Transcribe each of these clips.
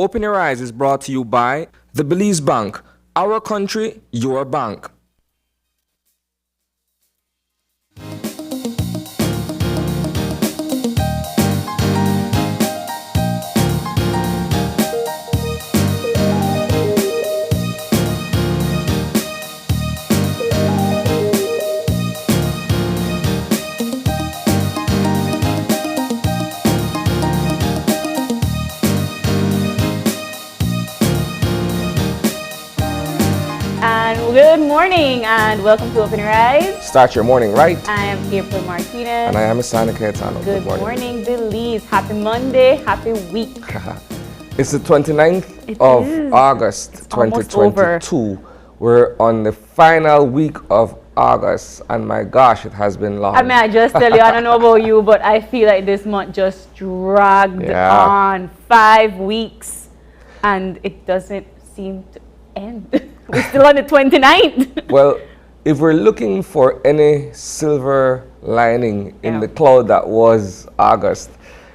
Open Your Eyes is brought to you by the Belize Bank. Our country, your bank. Good morning and welcome to Open Your Eyes. Start your morning right. I am April Martinez. And I am Asana Cayetano. Good morning, Belize. Happy Monday, happy week. It's the 29th of August, 2022. We're on the final week of August, and my gosh, it has been long. I mean, I just tell you, I don't know about you, but I feel like this month just dragged on 5 weeks, and it doesn't seem to end. We're still on the 29th. Well, if we're looking for any silver lining in the cloud that was August,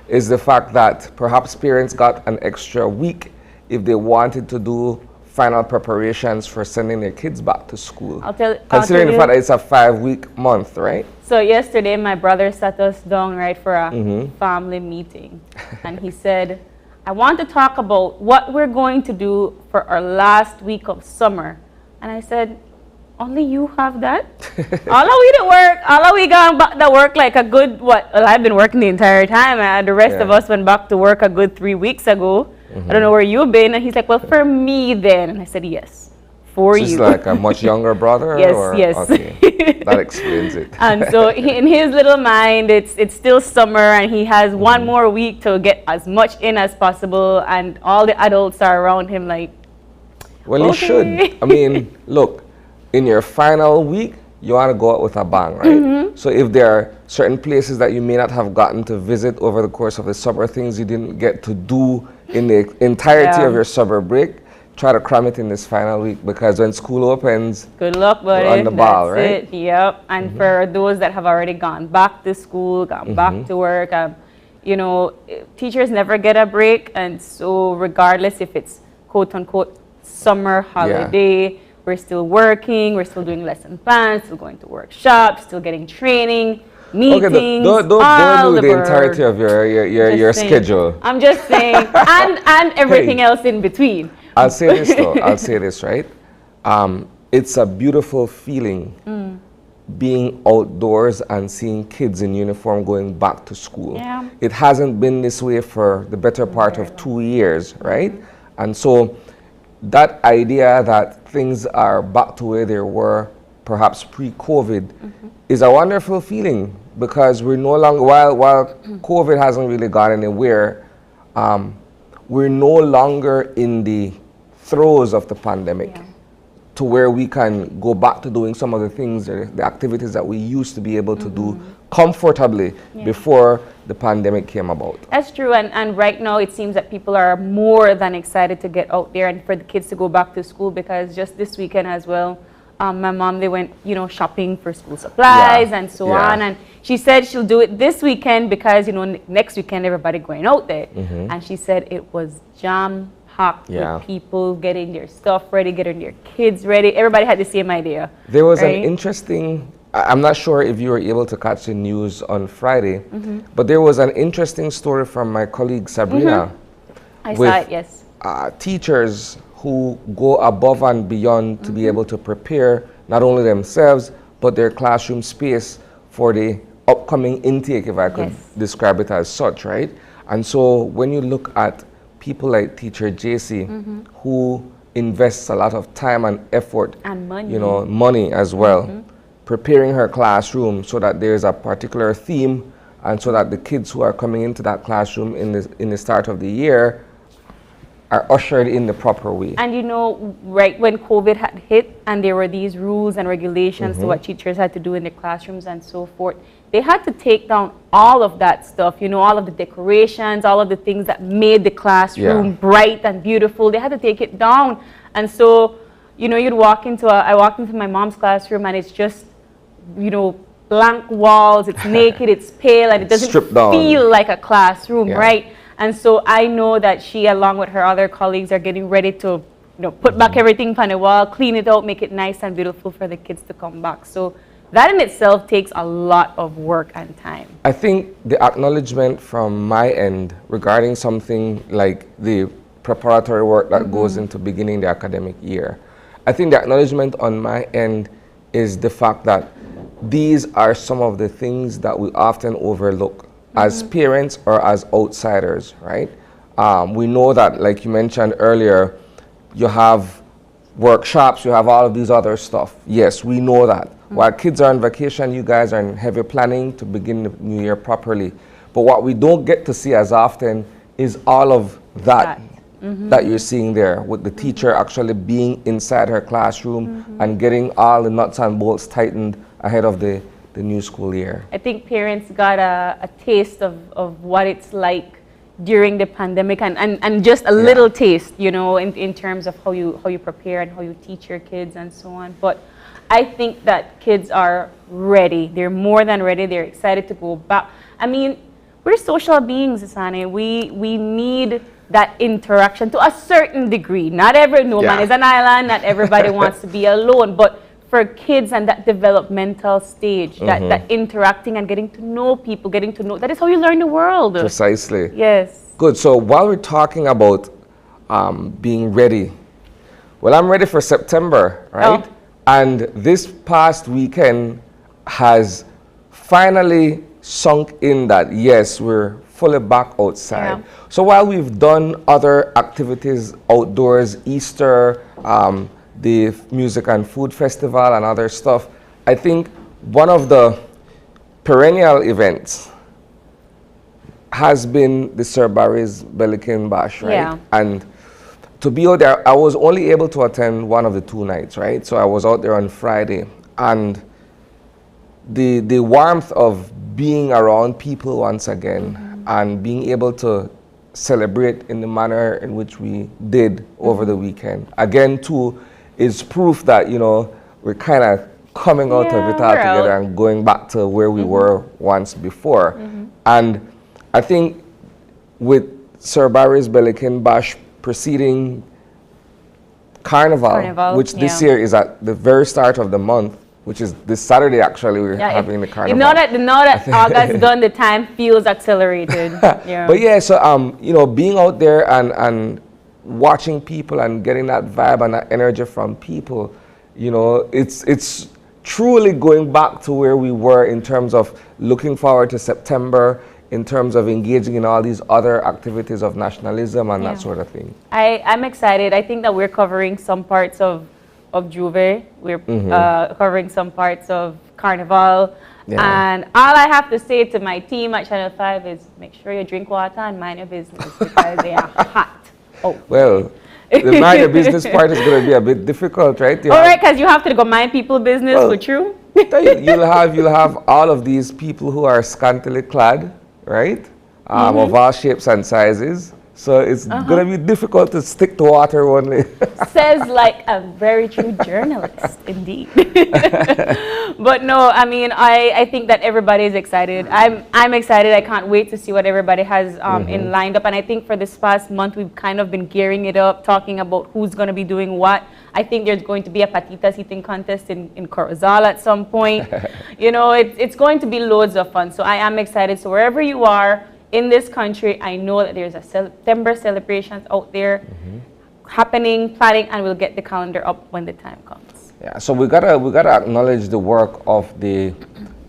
is the fact that perhaps parents got an extra week if they wanted to do final preparations for sending their kids back to school. Considering the fact that it's a 5-week month, right? So yesterday, my brother sat us down, right, for a family meeting. And he said, I want to talk about what we're going to do for our last week of summer. And I said, only you have that? All of we to work, all of we gone back to work like a good, well, I've been working the entire time. The rest of us went back to work a good 3 weeks ago. I don't know where you've been. And he's like, well, for me then. And I said, yes, for you. Is like a much younger brother? Yes. Okay. That explains it. And so in his little mind, it's still summer and he has one more week to get as much in as possible, and all the adults are around him like, well, okay. you should. I mean, look, in your final week, you want to go out with a bang, right? So if there are certain places that you may not have gotten to visit over the course of the summer, things you didn't get to do in the entirety of your summer break, try to cram it in this final week, because when school opens, good luck, buddy. You're on the ball, That's right? it. Yep. And for those that have already gone back to school, gone back to work, you know, teachers never get a break, and so regardless if it's quote unquote summer holiday, we're still working, we're still doing lesson plans, still going to workshops, still getting training, meetings. Okay, don't do the entirety of your schedule. I'm just saying, and everything else in between. I'll say this though, I'll say this, right? It's a beautiful feeling being outdoors and seeing kids in uniform going back to school. Yeah. It hasn't been this way for the better part of 2 years, right? And so that idea that things are back to where they were perhaps pre-COVID is a wonderful feeling, because we're no longer, while COVID hasn't really gone anywhere, we're no longer in the throes of the pandemic to where we can go back to doing some of the things, the activities that we used to be able to do comfortably before the pandemic came about. That's true, and right now it seems that people are more than excited to get out there and for the kids to go back to school, because just this weekend as well, my mom, they went, you know, shopping for school supplies and so on, and she said she'll do it this weekend because, you know, next weekend everybody going out there, and she said it was jam-packed with people getting their stuff ready, getting their kids ready. Everybody had the same idea. There was an interesting, I'm not sure if you were able to catch the news on Friday, but there was an interesting story from my colleague Sabrina. I saw it, yes. Teachers who go above and beyond to be able to prepare not only themselves, but their classroom space for the upcoming intake, if I could describe it as such, right? And so when you look at people like Teacher JC, who invests a lot of time and effort, and money, you know, money as well, preparing her classroom so that there's a particular theme, and so that the kids who are coming into that classroom in the start of the year are ushered in the proper way. And you know, right when COVID had hit and there were these rules and regulations to what teachers had to do in their classrooms and so forth, they had to take down all of that stuff, you know, all of the decorations, all of the things that made the classroom bright and beautiful. They had to take it down. And so, you know, I walked into my mom's classroom and it's just, you know, blank walls, it's naked, it's pale, and it doesn't feel like a classroom, right? And so I know that she, along with her other colleagues, are getting ready to, put back everything on the wall, clean it out, make it nice and beautiful for the kids to come back. So that in itself takes a lot of work and time. I think the acknowledgement from my end regarding something like the preparatory work that goes into beginning the academic year, I think the acknowledgement on my end is the fact that these are some of the things that we often overlook as parents or as outsiders, right? We know that, like you mentioned earlier, you have workshops, you have all of these other stuff. Yes, we know that. While kids are on vacation, you guys are in heavy planning to begin the new year properly. But what we don't get to see as often is all of that that you're seeing there, with the teacher actually being inside her classroom and getting all the nuts and bolts tightened ahead of the new school year. I think parents got a taste of what it's like during the pandemic, and just a little taste, in terms of how you prepare and how you teach your kids and so on. But I think that kids are ready. They're more than ready. They're excited to go back. I mean, we're social beings, Asani. We need that interaction to a certain degree. No man is an island. Not everybody wants to be alone. But for kids and that developmental stage, that interacting and getting to know people, that is how you learn the world. Precisely. Yes. Good. So while we're talking about being ready, well, I'm ready for September, right? Oh. And this past weekend has finally sunk in that, yes, we're fully back outside. Yeah. So while we've done other activities outdoors, Easter, the music and food festival and other stuff, I think one of the perennial events has been the Sir Barry's Belikin Bash, right? Yeah. And to be out there, I was only able to attend one of the 2 nights, right? So I was out there on Friday, and the warmth of being around people once again and being able to celebrate in the manner in which we did over the weekend, again, too, is proof that, we're kind of coming out of it all together and going back to where we were once before. And I think with Sir Barry's Belikin Bash preceding Carnival, which this year is at the very start of the month, which is this Saturday, actually, we're having the Carnival. You know that August done, the time feels accelerated. Yeah. But yeah, so, being out there and watching people and getting that vibe and that energy from people, it's truly going back to where we were in terms of looking forward to September, in terms of engaging in all these other activities of nationalism and that sort of thing. I'm excited. I think that we're covering some parts of Juve. We're covering some parts of Carnival. Yeah. And all I have to say to my team at Channel 5 is make sure you drink water and mind your business, because they are hot. Oh. Well, the mind your business part is going to be a bit difficult, right? Right, because you have to go mind people's business, for true. You'll have all of these people who are scantily clad, right? Of all shapes and sizes. So it's going to be difficult to stick to water only. Says like a very true journalist, indeed. But no, I mean, I think that everybody is excited. I'm excited. I can't wait to see what everybody has in lined up. And I think for this past month, we've kind of been gearing it up, talking about who's going to be doing what. I think there's going to be a patitas eating contest in Corozal at some point. It's going to be loads of fun. So I am excited. So wherever you are in this country, I know that there's a September celebrations out there happening, planning, and we'll get the calendar up when the time comes. Yeah, so we gotta acknowledge the work of the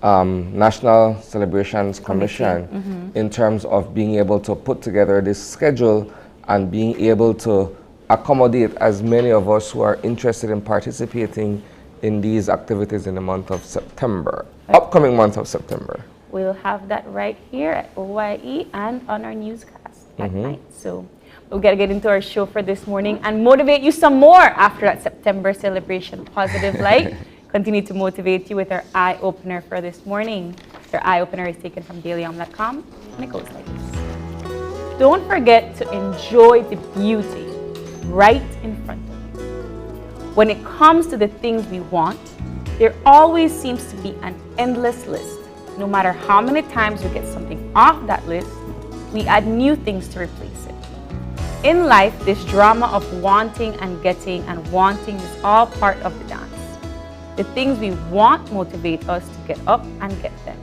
National Celebrations Commission in terms of being able to put together this schedule and being able to accommodate as many of us who are interested in participating in these activities in the month of September, upcoming month of September. We'll have that right here at OYE and on our newscast at night. So we've got to get into our show for this morning and motivate you some more after that September celebration. Positive Light. Continue to motivate you with our eye opener for this morning. Your eye opener is taken from dailyohm.com, and it goes like this. Don't forget to enjoy the beauty right in front of you. When it comes to the things we want, there always seems to be an endless list. No matter how many times we get something off that list, we add new things to replace it. In life, this drama of wanting and getting and wanting is all part of the dance. The things we want motivate us to get up and get them.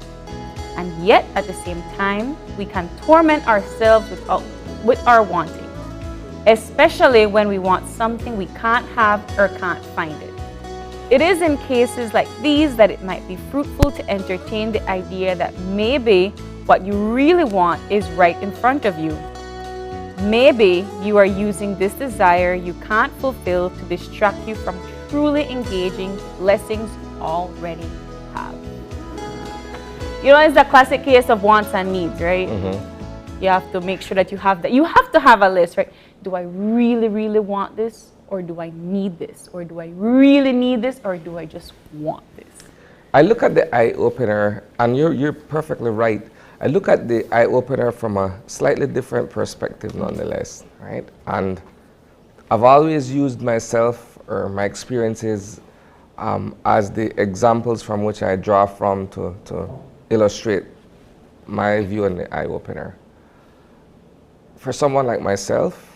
And yet, at the same time, we can torment ourselves with our wanting, especially when we want something we can't have or can't find it. It is in cases like these that it might be fruitful to entertain the idea that maybe what you really want is right in front of you. Maybe you are using this desire you can't fulfill to distract you from truly engaging blessings you already have. You know, it's the classic case of wants and needs, right? You have to make sure that you have that. You have to have a list, right? Do I really, really want this? Or do I need this? Or do I really need this? Or do I just want this? I look at the eye-opener, and you're perfectly right. I look at the eye-opener from a slightly different perspective nonetheless, right? And I've always used myself or my experiences as the examples from which I draw from to illustrate my view on the eye-opener. For someone like myself,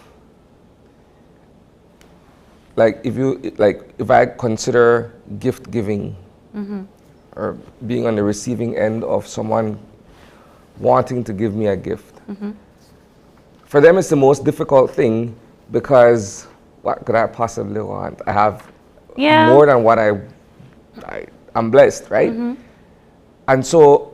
if I consider gift giving or being on the receiving end of someone wanting to give me a gift, for them it's the most difficult thing because what could I possibly want? I have more than what I'm blessed, right? And so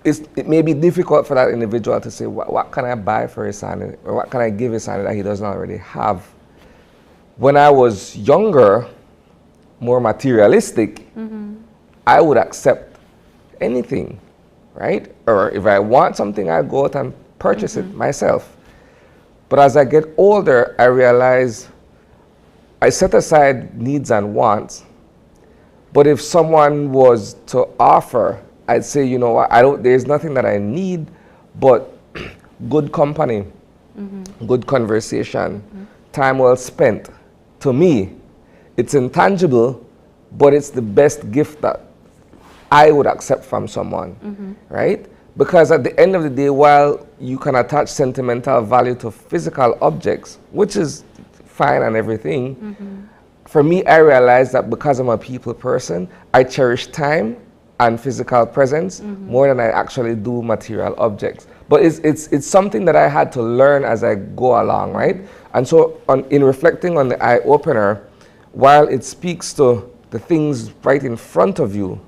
it may be difficult for that individual to say, what can I buy for his son, or what can I give his son that he doesn't already have? When I was younger, more materialistic, I would accept anything, right? Or if I want something, I go out and purchase it myself. But as I get older, I realize I set aside needs and wants. But if someone was to offer, I'd say, you know what, there's nothing that I need but good company, good conversation, time well spent. To me, it's intangible, but it's the best gift that I would accept from someone, right? Because at the end of the day, while you can attach sentimental value to physical objects, which is fine and everything, for me, I realize that because I'm a people person, I cherish time and physical presence more than I actually do material objects. But it's something that I had to learn as I go along, right? And so in reflecting on the eye-opener, while it speaks to the things right in front of you,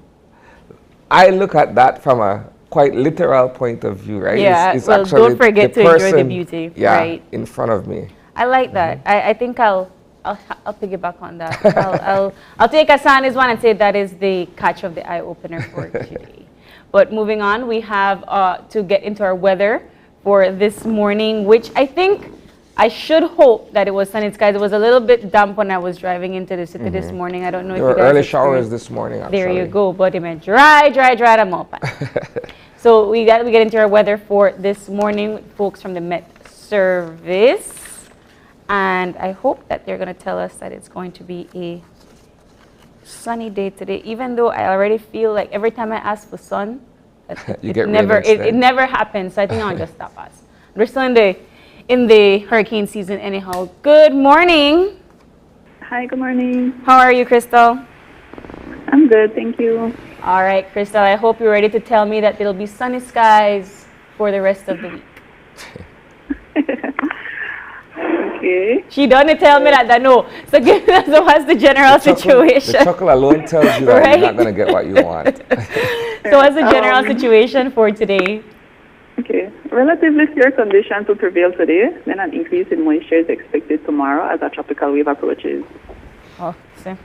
I look at that from a quite literal point of view, right? Yeah, it's well, actually don't forget to enjoy the beauty, right? In front of me. I like that. I think I'll piggyback on that. I'll take Asani's one and say that is the catch of the eye-opener for today. But moving on, we have to get into our weather for this morning, which I should hope that it was sunny skies. It was a little bit damp when I was driving into the city this morning. I don't know if you guys There were early showers this morning, actually. There you go, but it meant dry, them up. So we get into our weather for this morning with folks from the Met Service. And I hope that they're going to tell us that it's going to be a sunny day today, even though I already feel like every time I ask for sun, it never happens. So I think I'll just stop us. We're still in the hurricane season anyhow. Good morning. Hi, good morning. How are you, Crystal? I'm good, thank you. All right, Crystal, I hope you're ready to tell me that there'll be sunny skies for the rest of the week. Okay. She doesn't tell me that, no. So what's the general situation? The chuckle alone tells you that you're not going to get what you want. So what's the general situation for today? Okay. Relatively clear conditions will prevail today. Then an increase in moisture is expected tomorrow as a tropical wave approaches. Oh, so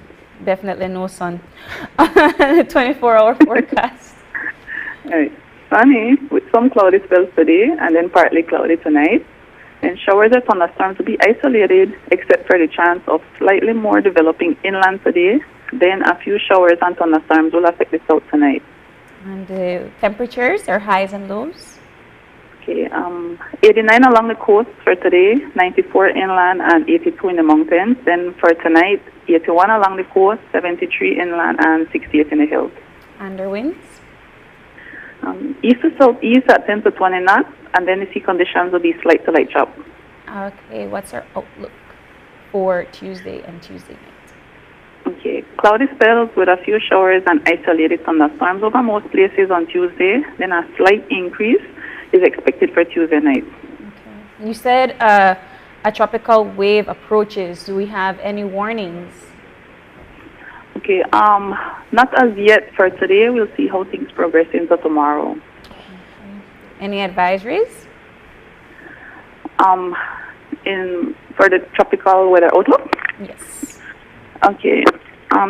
definitely no sun. 24-hour forecast. All right. Sunny with some cloudy spells today and then partly cloudy tonight. And showers or thunderstorms will be isolated except for the chance of slightly more developing inland today. Then a few showers and thunderstorms will affect the south tonight. And the temperatures are highs and lows? Okay, 89 along the coast for today, 94 inland and 82 in the mountains. Then for tonight, 81 along the coast, 73 inland and 68 in the hills. And the winds? East to southeast at 10 to 20 knots, and then the sea conditions will be slight to light chop. Okay, what's our outlook for Tuesday and Tuesday night? Okay, cloudy spells with a few showers and isolated thunderstorms over most places on Tuesday. Then a slight increase is expected for Tuesday night. Okay. You said a tropical wave approaches. Do we have any warnings? Okay, not as yet for today. We'll see how things progress into tomorrow. Okay. Any advisories? For the tropical weather outlook? Yes. Okay.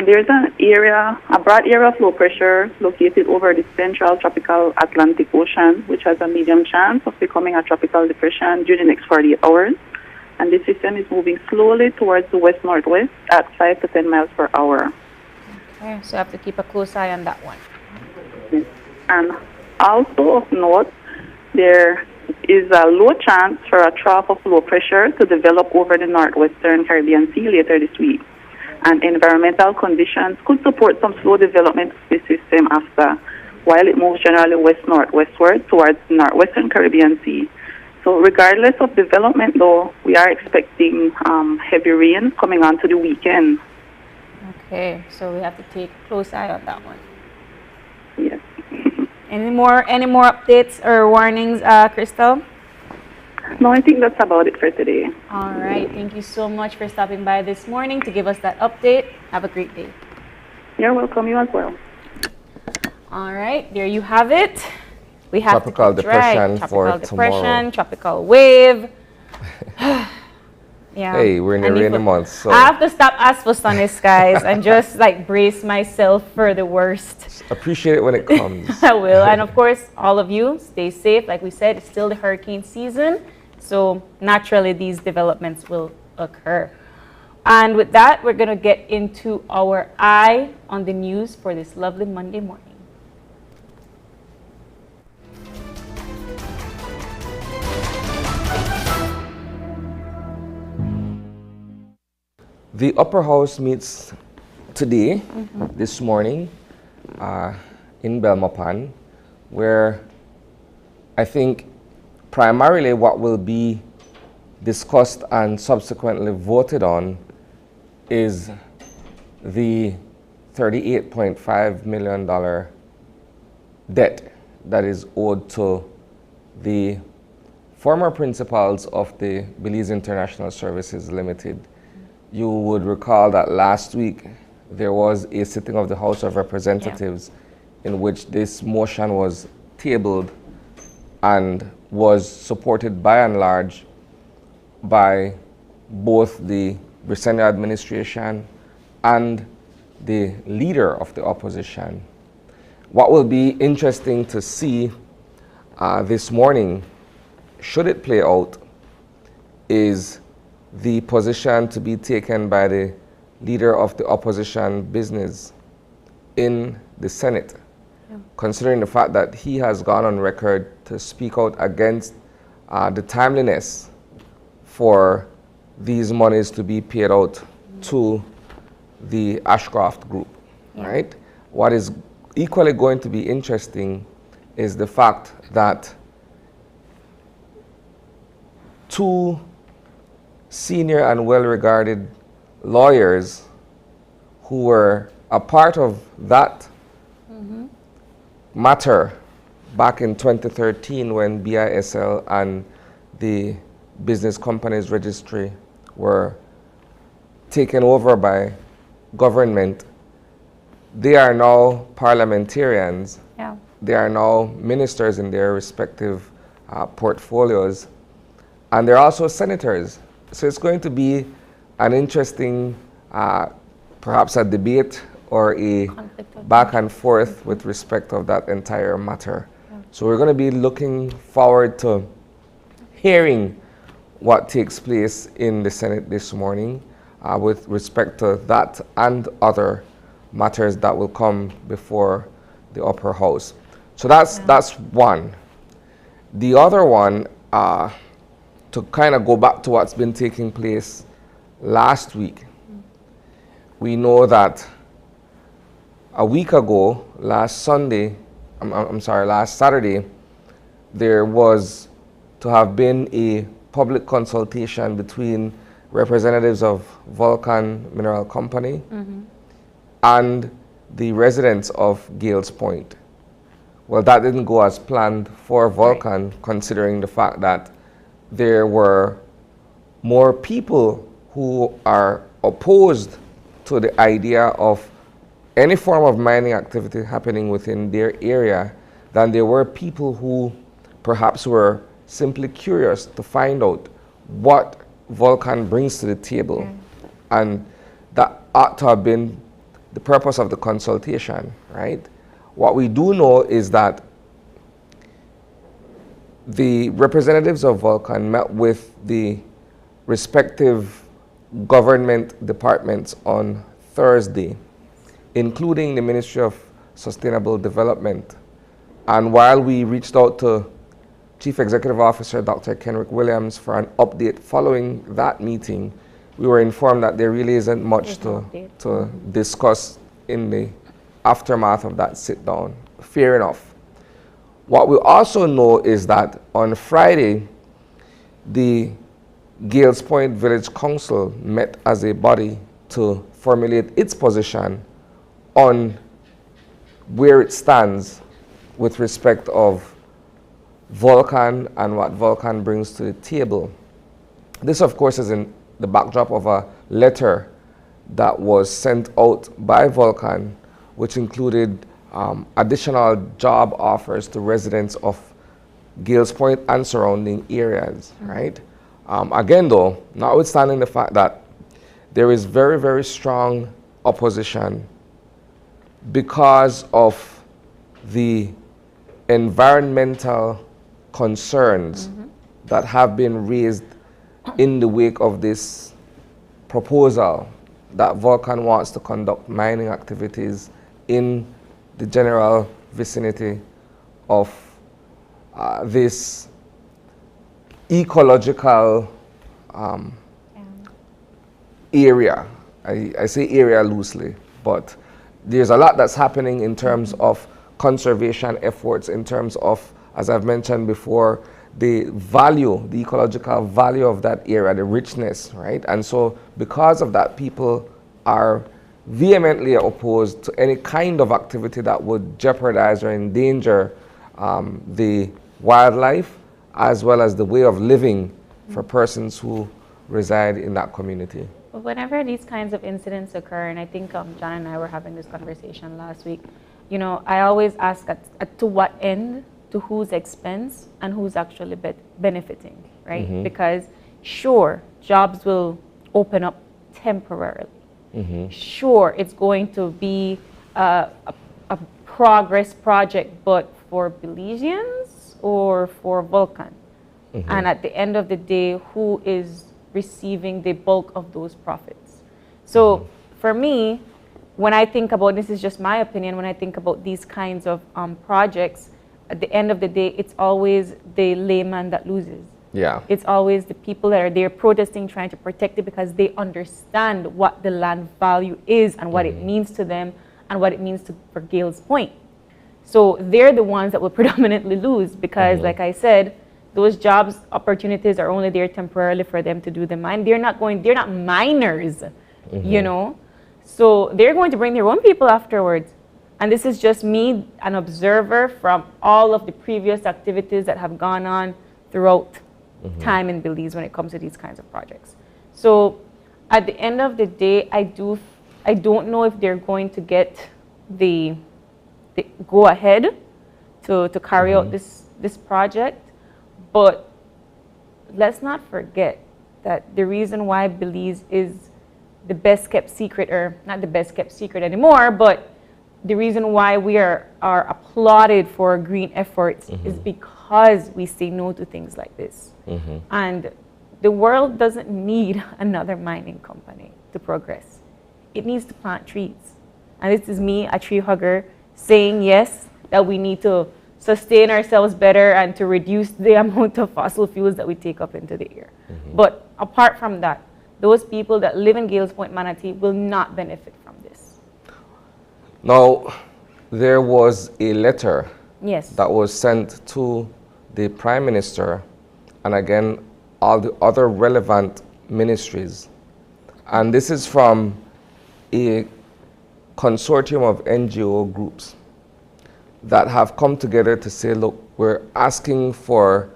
There's a broad area of low pressure located over the central tropical Atlantic Ocean, which has a medium chance of becoming a tropical depression during the next 48 hours. And this system is moving slowly towards the west-northwest at 5 to 10 miles per hour. Okay, so I have to keep a close eye on that one. Yes. And also of note, there is a low chance for a trough of low pressure to develop over the northwestern Caribbean Sea later this week. And environmental conditions could support some slow development of this system after, while it moves generally west-northwestward towards the northwestern Caribbean Sea. So regardless of development, though, we are expecting heavy rain coming on to the weekend. Okay, so we have to take a close eye on that one. Yes. Any more updates or warnings, Crystal? No, I think that's about it for today. All right. Thank you so much for stopping by this morning to give us that update. Have a great day. You're welcome. You as well. All right. There you have it. We have Tropical depression Tropical for tomorrow. tropical wave. Yeah. Hey, we're in the rainy months, so I have to stop asking for sunny skies and just like brace myself for the worst. appreciate it when it comes. I will. And of course, all of you, stay safe. Like we said, it's still the hurricane season. So naturally, these developments will occur. And with that, we're going to get into our eye on the news for this lovely Monday morning. The Upper House meets today, this morning, in Belmopan, where I think primarily what will be discussed and subsequently voted on is the $38.5 million debt that is owed to the former principals of the Belize International Services Limited. You would recall that last week there was a sitting of the House of Representatives in which this motion was tabled and was supported by and large by both the Briseno administration and the leader of the opposition. What will be interesting to see this morning, should it play out, is the position to be taken by the leader of the opposition business in the Senate, considering the fact that he has gone on record to speak out against the timeliness for these monies to be paid out to the Ashcroft Group, right? What is equally going to be interesting is the fact that two senior and well-regarded lawyers who were a part of that matter back in 2013 when BISL and the Business Companies Registry were taken over by government, they are now parliamentarians. Yeah. They are now ministers in their respective portfolios, and they're also senators. So it's going to be an interesting, perhaps a debate or a back and forth with respect of that entire matter. So we're going to be looking forward to hearing what takes place in the Senate this morning with respect to that and other matters that will come before the Upper House. So that's one. The other one, to kind of go back to what's been taking place last week, we know that a week ago, last Sunday, I'm sorry, last Saturday, there was to have been a public consultation between representatives of Vulcan Mineral Company and the residents of Gales Point. Well, that didn't go as planned for Vulcan, considering the fact that there were more people who are opposed to the idea of any form of mining activity happening within their area than there were people who perhaps were simply curious to find out what Vulcan brings to the table. And that ought to have been the purpose of the consultation, right? What we do know is that the representatives of Vulcan met with the respective government departments on Thursday, including the Ministry of Sustainable Development. And while we reached out to Chief Executive Officer Dr. Kenrick Williams for an update following that meeting, we were informed that there really isn't much to discuss in the aftermath of that sit down. Fair enough. What we also know is that on Friday, the Gales Point Village Council met as a body to formulate its position on where it stands with respect of Vulcan and what Vulcan brings to the table. This, of course, is in the backdrop of a letter that was sent out by Vulcan, which included additional job offers to residents of Gales Point and surrounding areas, right? Again, though, notwithstanding the fact that there is very, very strong opposition because of the environmental concerns that have been raised in the wake of this proposal that Vulcan wants to conduct mining activities in the general vicinity of this ecological area. I say area loosely, but there's a lot that's happening in terms of conservation efforts, in terms of, as I've mentioned before, the value, the ecological value of that area, the richness, right? And so because of that, people are vehemently opposed to any kind of activity that would jeopardize or endanger the wildlife as well as the way of living for persons who reside in that community. Whenever these kinds of incidents occur, and I think John and I were having this conversation last week, you know, I always ask to what end, to whose expense, and who's actually benefiting, right? Because sure, jobs will open up temporarily. Sure, it's going to be a progress project, but for Belizeans or for Vulcan? And at the end of the day, who is receiving the bulk of those profits? So for me, when I think about, this is just my opinion, when I think about these kinds of projects, at the end of the day, it's always the layman that loses. Yeah. It's always the people that are there protesting, trying to protect it because they understand what the land value is and what it means to them and what it means for Gales Point. So they're the ones that will predominantly lose because, like I said, those jobs opportunities are only there temporarily for them to do the mine. They're not miners, you know? So they're going to bring their own people afterwards. And this is just me, an observer from all of the previous activities that have gone on throughout time in Belize when it comes to these kinds of projects. So at the end of the day, I don't know if they're going to get the go ahead to carry out this project, but let's not forget that the reason why Belize is the best kept secret, or not the best kept secret anymore, but the reason why we are applauded for green efforts is because we say no to things like this. And the world doesn't need another mining company to progress. It needs to plant trees. And this is me, a tree hugger, saying yes, that we need to sustain ourselves better and to reduce the amount of fossil fuels that we take up into the air. But apart from that, those people that live in Gales Point, Manatee will not benefit from this. Now, there was a letter Yes. that was sent to the Prime Minister and again all the other relevant ministries. And this is from a consortium of NGO groups that have come together to say, look, we're asking for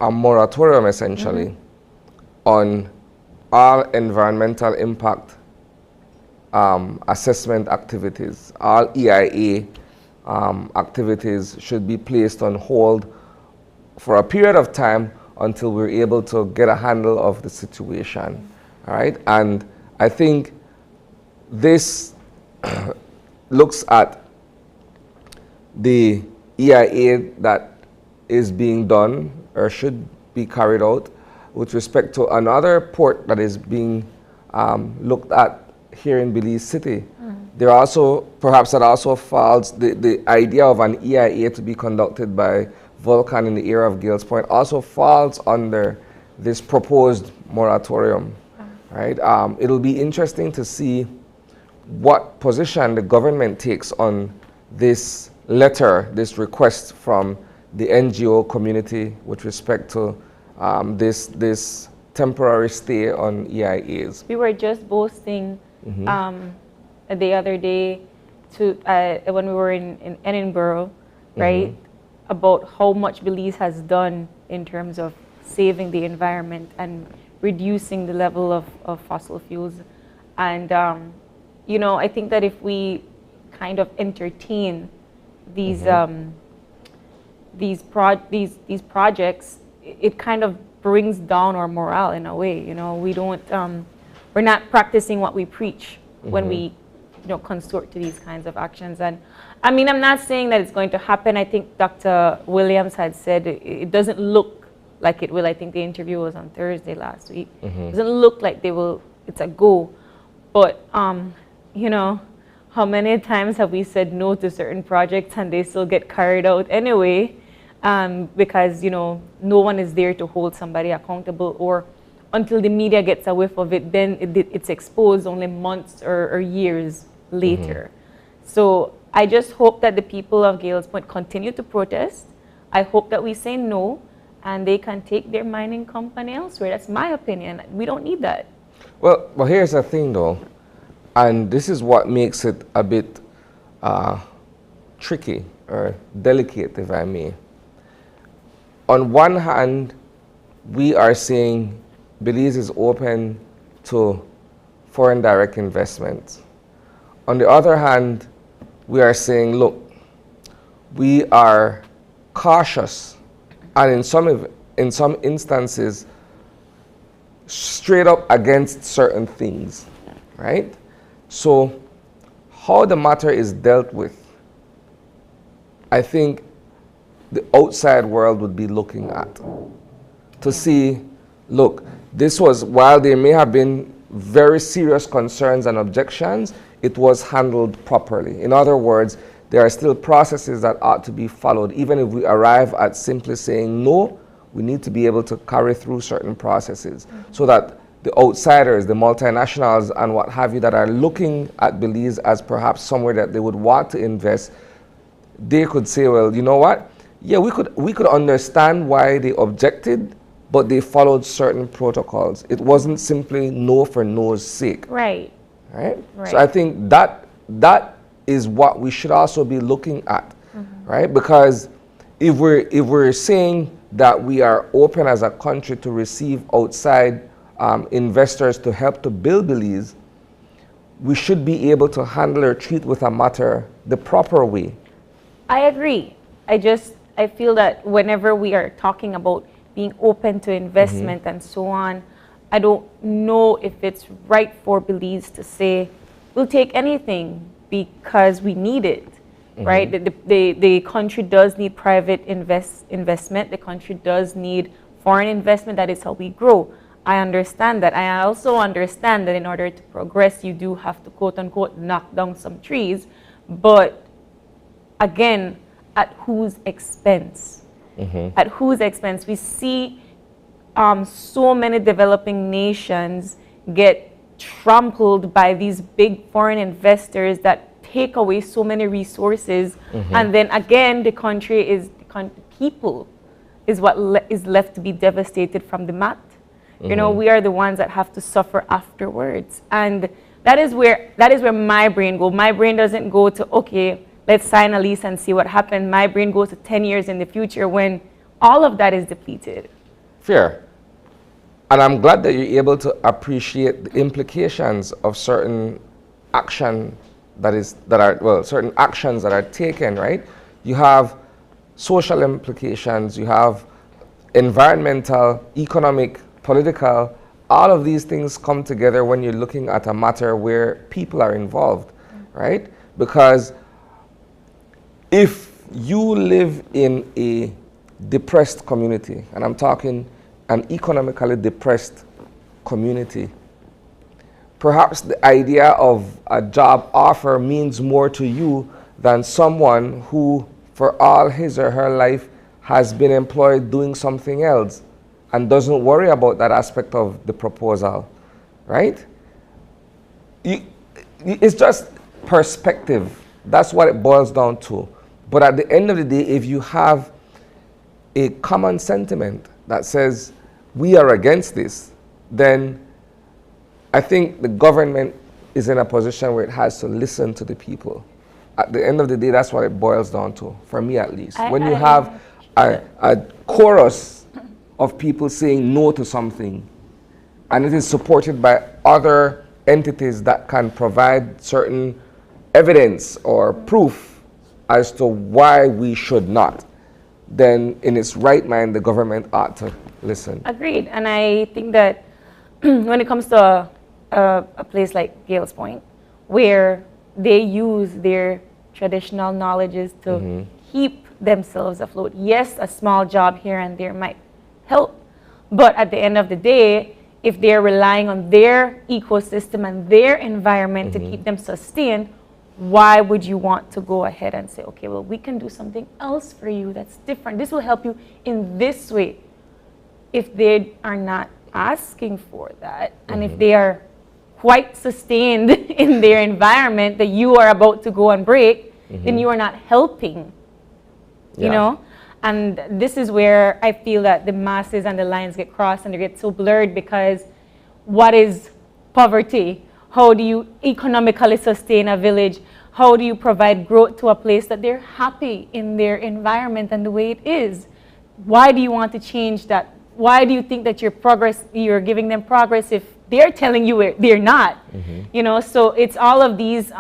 a moratorium essentially on all environmental impact assessment activities. All EIA activities should be placed on hold for a period of time until we're able to get a handle of the situation. All right, and I think this looks at the EIA that is being done or should be carried out with respect to another port that is being looked at here in Belize City. There also, perhaps that also falls, the idea of an EIA to be conducted by Vulcan in the area of Gales Point also falls under this proposed moratorium, right? It'll be interesting to see what position the government takes on this letter, this request from the NGO community with respect to this temporary stay on EIAs. We were just boasting the other day when we were in Edinburgh, right, about how much Belize has done in terms of saving the environment and reducing the level of fossil fuels. And, you know, I think that if we kind of entertain these projects, it kind of brings down our morale in a way. You know, we don't, we're not practicing what we preach when we, you know, consort to these kinds of actions. And I mean, I'm not saying that it's going to happen. I think Dr. Williams had said it doesn't look like it will. I think the interview was on Thursday last week. It doesn't look like they will. It's a go. But you know, how many times have we said no to certain projects and they still get carried out anyway? Because, you know, no one is there to hold somebody accountable, or until the media gets a whiff of it, then it's exposed only months or years later. So I just hope that the people of Gales Point continue to protest. I hope that we say no and they can take their mining company elsewhere. That's my opinion. We don't need that. Well, here's the thing though, and this is what makes it a bit tricky or delicate, if I may. On one hand, we are saying Belize is open to foreign direct investments. On the other hand, we are saying, look, we are cautious and in some instances straight up against certain things, right? So how the matter is dealt with, I think the outside world would be looking at to see, look, this was, while there may have been very serious concerns and objections, it was handled properly. In other words, there are still processes that ought to be followed. Even if we arrive at simply saying no, we need to be able to carry through certain processes so that the outsiders, the multinationals and what have you that are looking at Belize as perhaps somewhere that they would want to invest, they could say, well, you know what? Yeah, we could understand why they objected, but they followed certain protocols. It wasn't simply no for no's sake. Right. Right? So I think that is what we should also be looking at, right? Because if we're saying that we are open as a country to receive outside investors to help to build Belize, we should be able to handle or treat with a matter the proper way. I agree. I feel that whenever we are talking about being open to investment and so on, I don't know if it's right for Belize to say, we'll take anything because we need it, right? The country does need private investment. The country does need foreign investment. That is how we grow. I understand that. I also understand that in order to progress, you do have to, quote unquote, knock down some trees. But again, at whose expense? At whose expense? We see so many developing nations get trampled by these big foreign investors that take away so many resources, and then again the country is people is what is left to be devastated from the mat. You know, we are the ones that have to suffer afterwards, and that is where my brain goes. My brain doesn't go to, okay, let's sign a lease and see what happens. My brain goes to 10 years in the future when all of that is depleted. Fair. And I'm glad that you're able to appreciate the implications of certain action certain actions that are taken, right? You have social implications, you have environmental, economic, political, all of these things come together when you're looking at a matter where people are involved, right? Because if you live in a depressed community, and I'm talking an economically depressed community, perhaps the idea of a job offer means more to you than someone who, for all his or her life, has been employed doing something else and doesn't worry about that aspect of the proposal, right? It's just perspective. That's what it boils down to. But at the end of the day, if you have a common sentiment that says, we are against this, then I think the government is in a position where it has to listen to the people. At the end of the day, that's what it boils down to, for me at least. When you have a chorus of people saying no to something, and it is supported by other entities that can provide certain evidence or proof as to why we should not, then in its right mind, the government ought to listen. Agreed. And I think that when it comes to a place like Gales Point, where they use their traditional knowledges to keep themselves afloat. Yes, a small job here and there might help, but at the end of the day, if they're relying on their ecosystem and their environment to keep them sustained, why would you want to go ahead and say, okay, well, we can do something else for you that's different. This will help you in this way. If they are not asking for that, and if they are quite sustained in their environment that you are about to go and break, then you are not helping, you know? And this is where I feel that the masses and the lines get crossed and they get so blurred, because what is poverty? How do you economically sustain a village? How do you provide growth to a place that they're happy in their environment and the way it is? Why do you want to change that? Why do you think that you're giving them progress if they're telling you they're not? You know, so it's all of these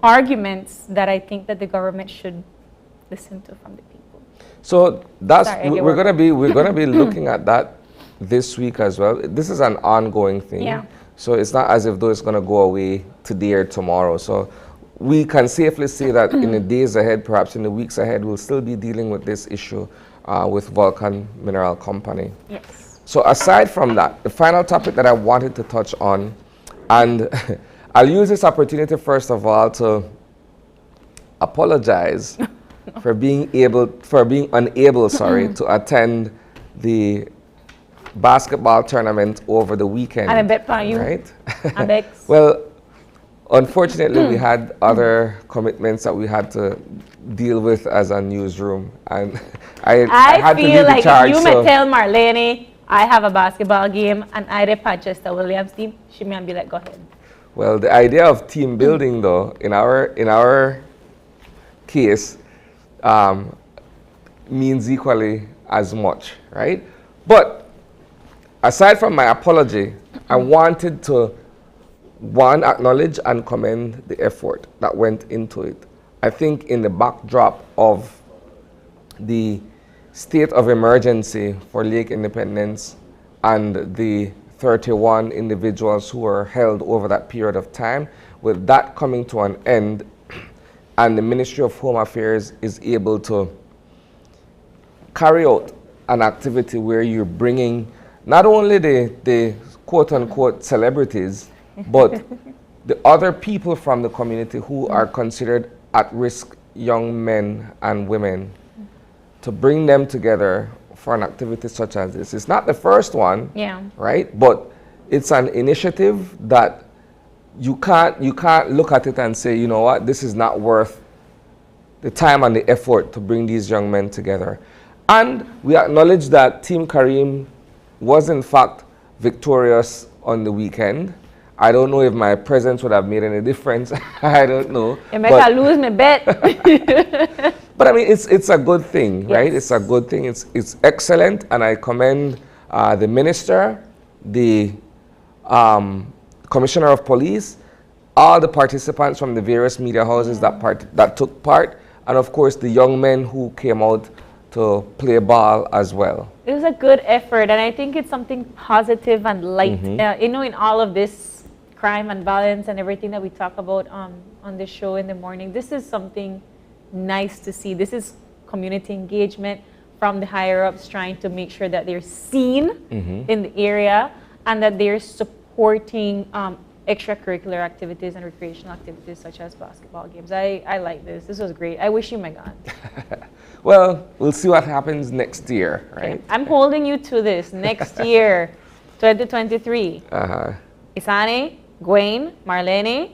arguments that I think that the government should listen to from the people. So that's we're gonna be looking at that this week as well. This is an ongoing thing. Yeah. So it's not as if though it's gonna go away today or tomorrow. So we can safely say that in the days ahead, perhaps in the weeks ahead, we'll still be dealing with this issue with Vulcan Mineral Company. Yes. So aside from that, the final topic that I wanted to touch on, and I'll use this opportunity first of all to apologize for being unable to attend the basketball tournament over the weekend. And I bet on you. Right? I bet. Well, unfortunately, we had other commitments that we had to deal with as a newsroom, and I had to lead feel the like charge. If you may tell Marlene I have a basketball game and I rep Manchester Williams team, she may be like, go ahead. Well, the idea of team building, though, in our case, means equally as much, right? But aside from my apology, I wanted to acknowledge and commend the effort that went into it. I think in the backdrop of the state of emergency for Lake Independence and the 31 individuals who were held over that period of time, with that coming to an end, and the Ministry of Home Affairs is able to carry out an activity where you're bringing not only the quote-unquote celebrities, but the other people from the community who are considered at-risk young men and women, to bring them together for an activity such as this. It's not the first one, right? But it's an initiative that you can't look at it and say, you know what, this is not worth the time and the effort to bring these young men together. And we acknowledge that Team Kareem was in fact victorious on the weekend. I don't know if my presence would have made any difference. I don't know. You make I lose my bet. But I mean, it's a good thing, Yes. right? It's a good thing. It's excellent, and I commend the minister, the commissioner of police, all the participants from the various media houses that took part, and of course the young men who came out to play ball as well. It was a good effort, and I think it's something positive and light. In all of this crime and violence and everything that we talk about on this show in the morning, this is something nice to see. This is community engagement from the higher ups trying to make sure that they're seen in the area and that they're supporting extracurricular activities and recreational activities such as basketball games. I like this. This was great. I wish you my God. Well, we'll see what happens next year, right? Okay. I'm holding you to this. Next year, 2023. Isani, Gwen, Marlene,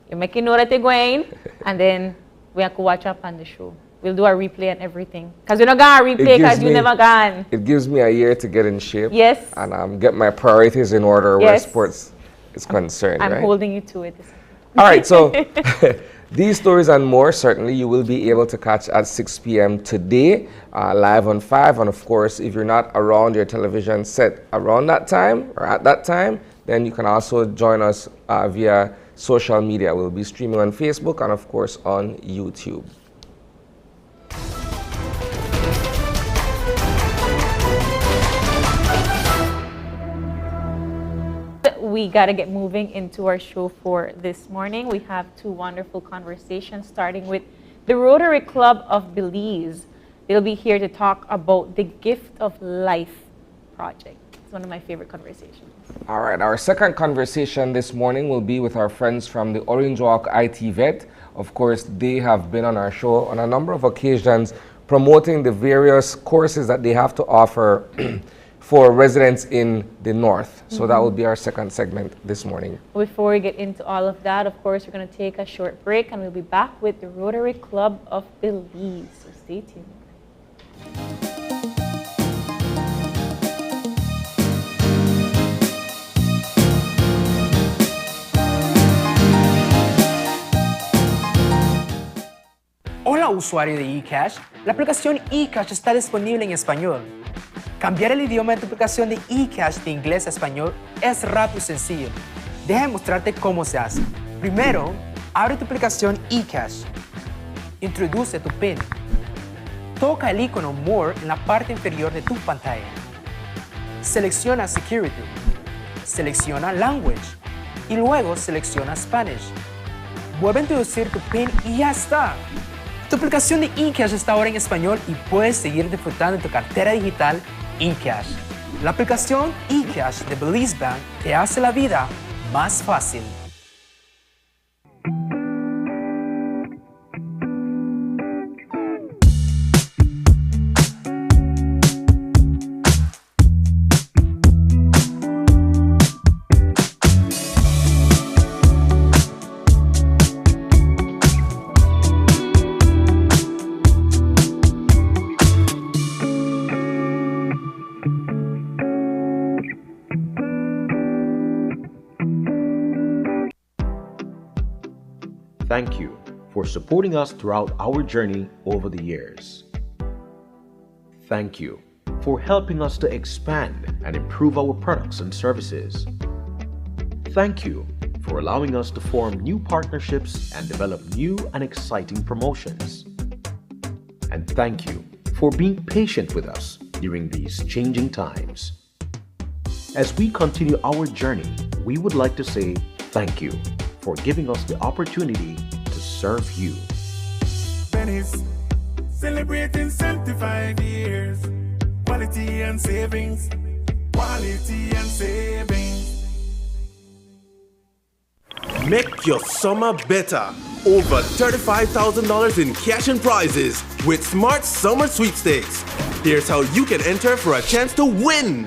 you're making note of Gwen, and then we have to watch up on the show. We'll do a replay and everything. Because we're not going to replay because you never gone. It gives me a year to get in shape. Yes. And get my priorities in order where sports is concerned, I'm right? holding you to it. All right, so these stories and more, certainly you will be able to catch at 6 p.m. today, live on 5. And of course, if you're not around your television set around that time or at that time, then you can also join us via social media. We'll be streaming on Facebook and of course on YouTube. We got to get moving into our show for this morning. We have two wonderful conversations, starting with the Rotary Club of Belize. They'll be here to talk about the Gift of Life project. It's one of my favorite conversations. All right, our second conversation this morning will be with our friends from the Orange Walk IT Vet. Of course, they have been on our show on a number of occasions promoting the various courses that they have to offer for residents in the north. So that will be our second segment this morning. Before we get into all of that, of course, we're going to take a short break and we'll be back with the Rotary Club of Belize. So stay tuned. Hola usuario de eCash, la aplicación eCash está disponible en español. Cambiar el idioma de tu aplicación de eCash de inglés a español es rápido y sencillo. Déjame mostrarte cómo se hace. Primero, abre tu aplicación eCash. Introduce tu PIN. Toca el icono More en la parte inferior de tu pantalla. Selecciona Security. Selecciona Language. Y luego selecciona Spanish. Vuelve a introducir tu PIN y ya está. Tu aplicación de eCash está ahora en español y puedes seguir disfrutando de tu cartera digital eCash. La aplicación eCash de Belize Bank te hace la vida más fácil. Thank you for supporting us throughout our journey over the years. Thank you for helping us to expand and improve our products and services. Thank you for allowing us to form new partnerships and develop new and exciting promotions. And thank you for being patient with us during these changing times. As we continue our journey, we would like to say thank you for giving us the opportunity to serve you. Venice, celebrating 75 years. Quality and savings. Quality and savings. Make your summer better. Over $35,000 in cash and prizes with Smart Summer Sweepstakes. Here's how you can enter for a chance to win.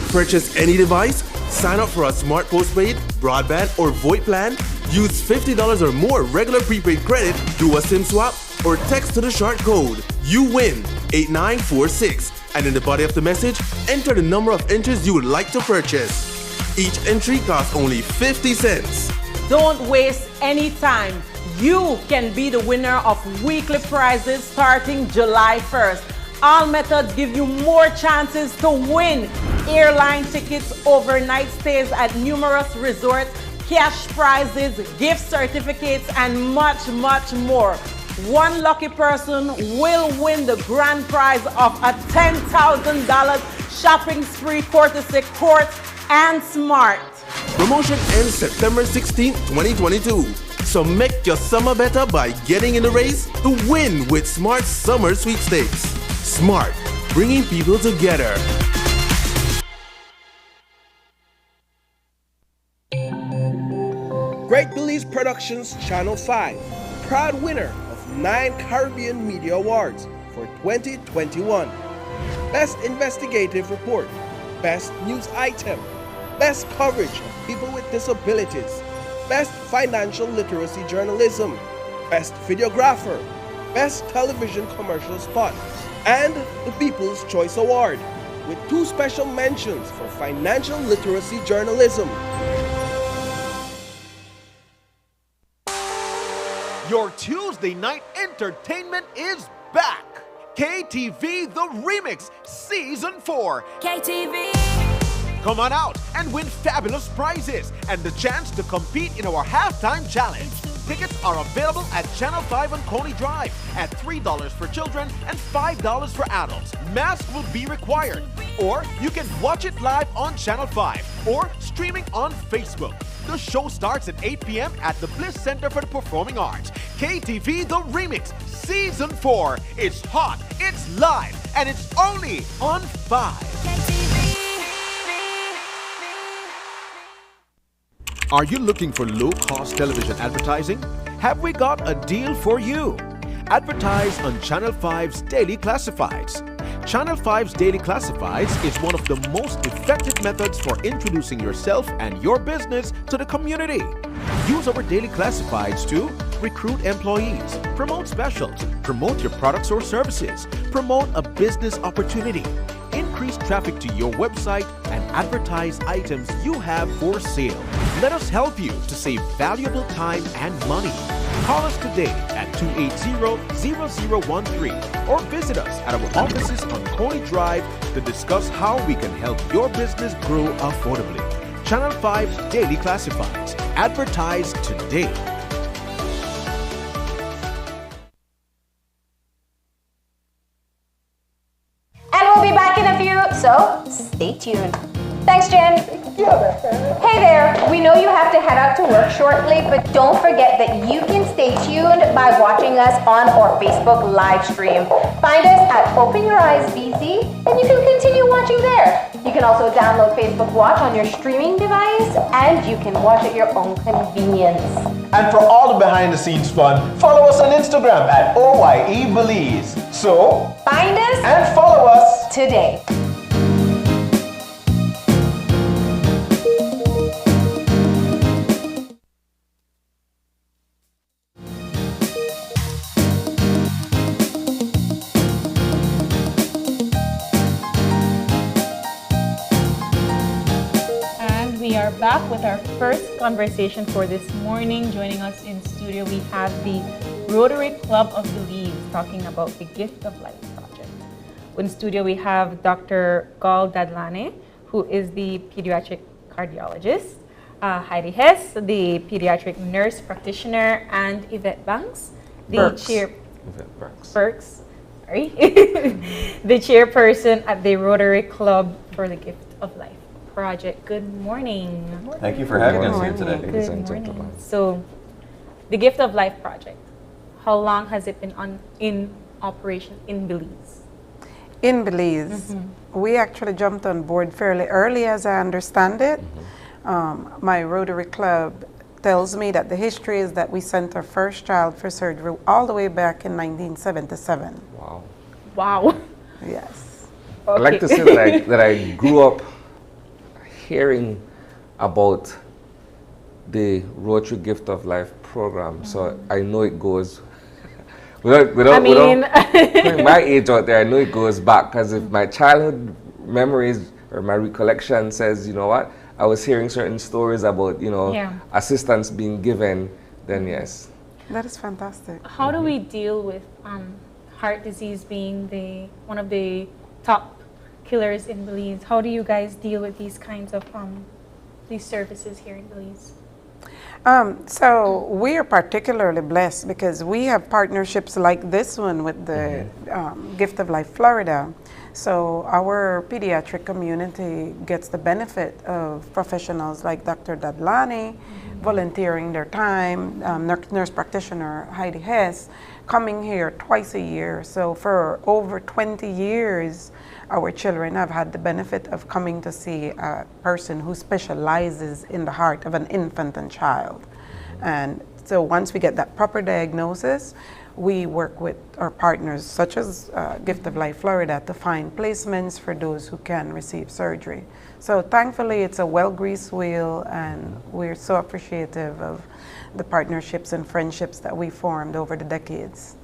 Purchase any device, sign up for a Smart Postpaid, broadband, or VoIP plan? Use $50 or more regular prepaid credit, do a SIM swap, or text to the short code YOUWIN 8946. And in the body of the message, enter the number of entries you would like to purchase. Each entry costs only 50 cents. Don't waste any time. You can be the winner of weekly prizes starting July 1st. All methods give you more chances to win. Airline tickets, overnight stays at numerous resorts, cash prizes, gift certificates, and much, much more. One lucky person will win the grand prize of a $10,000 shopping spree courtesy Court and Smart. Promotion ends September 16, 2022. So make your summer better by getting in the race to win with Smart Summer Sweepstakes. Smart, bringing people together. Great Belize Productions Channel 5, proud winner of 9 Caribbean Media Awards for 2021. Best Investigative Report, Best News Item, Best Coverage of People with Disabilities, Best Financial Literacy Journalism, Best Videographer, Best Television Commercial Spot, and the People's Choice Award, with 2 special mentions for Financial Literacy Journalism. Your Tuesday night entertainment is back. KTV The Remix Season 4. KTV. Come on out and win fabulous prizes and the chance to compete in our halftime challenge. Tickets are available at Channel 5 on Coney Drive at $3 for children and $5 for adults. Mask will be required. Or you can watch it live on Channel 5 or streaming on Facebook. The show starts at 8 p.m. at the Bliss Center for the Performing Arts. KTV The Remix Season 4. It's hot, it's live, and it's only on 5. Are you looking for low-cost television advertising? Have we got a deal for you? Advertise on Channel 5's Daily Classifieds. Channel 5's Daily Classifieds is one of the most effective methods for introducing yourself and your business to the community. Use our Daily Classifieds to recruit employees, promote specials, promote your products or services, promote a business opportunity, increase traffic to your website, and advertise items you have for sale. Let us help you to save valuable time and money. Call us today at 280-0013 or visit us at our offices on Coney Drive to discuss how we can help your business grow affordably. Channel 5 Daily Classifieds. Advertise today. And we'll be back in a few, so stay tuned. Thanks, Jen. Hey there, we know you have to head out to work shortly, but don't forget that you can stay tuned by watching us on our Facebook live stream. Find us at Open Your Eyes BC, and you can continue watching there. You can also download Facebook Watch on your streaming device, and you can watch at your own convenience. And for all the behind-the-scenes fun, follow us on Instagram at OYE Belize. So, find us and follow us today. Back with our first conversation for this morning. Joining us in studio, we have the Rotary Club of Belize talking about the Gift of Life project. In studio, we have Dr. Gal Dadlane, who is the pediatric cardiologist, Heidi Hess, the pediatric nurse practitioner, and Yvette Banks, the the chairperson at the Rotary Club for the Gift of Life project. Good morning. Thank you for having us here today. Good morning. So, the Gift of Life project, how long has it been in operation in Belize? In Belize, we actually jumped on board fairly early, as I understand it. My Rotary Club tells me that the history is that we sent our first child for surgery all the way back in 1977. Wow. Wow. Yes. Okay. I'd like to say that I grew up hearing about the Rotary Gift of Life program, so I know it goes. without putting my age out there, I know it goes back, because if my childhood memories or my recollection says, you know what, I was hearing certain stories about, assistance being given, then yes. That is fantastic. How do we deal with heart disease being one of the top killers in Belize? How do you guys deal with these kinds of these services here in Belize? So we are particularly blessed because we have partnerships like this one with the Gift of Life Florida. So our pediatric community gets the benefit of professionals like Dr. Dadlani volunteering their time, nurse practitioner Heidi Hess coming here twice a year. So for over 20 years, our children have had the benefit of coming to see a person who specializes in the heart of an infant and child. And so once we get that proper diagnosis, we work with our partners such as Gift of Life Florida to find placements for those who can receive surgery. So thankfully it's a well-greased wheel, and we're so appreciative of the partnerships and friendships that we formed over the decades.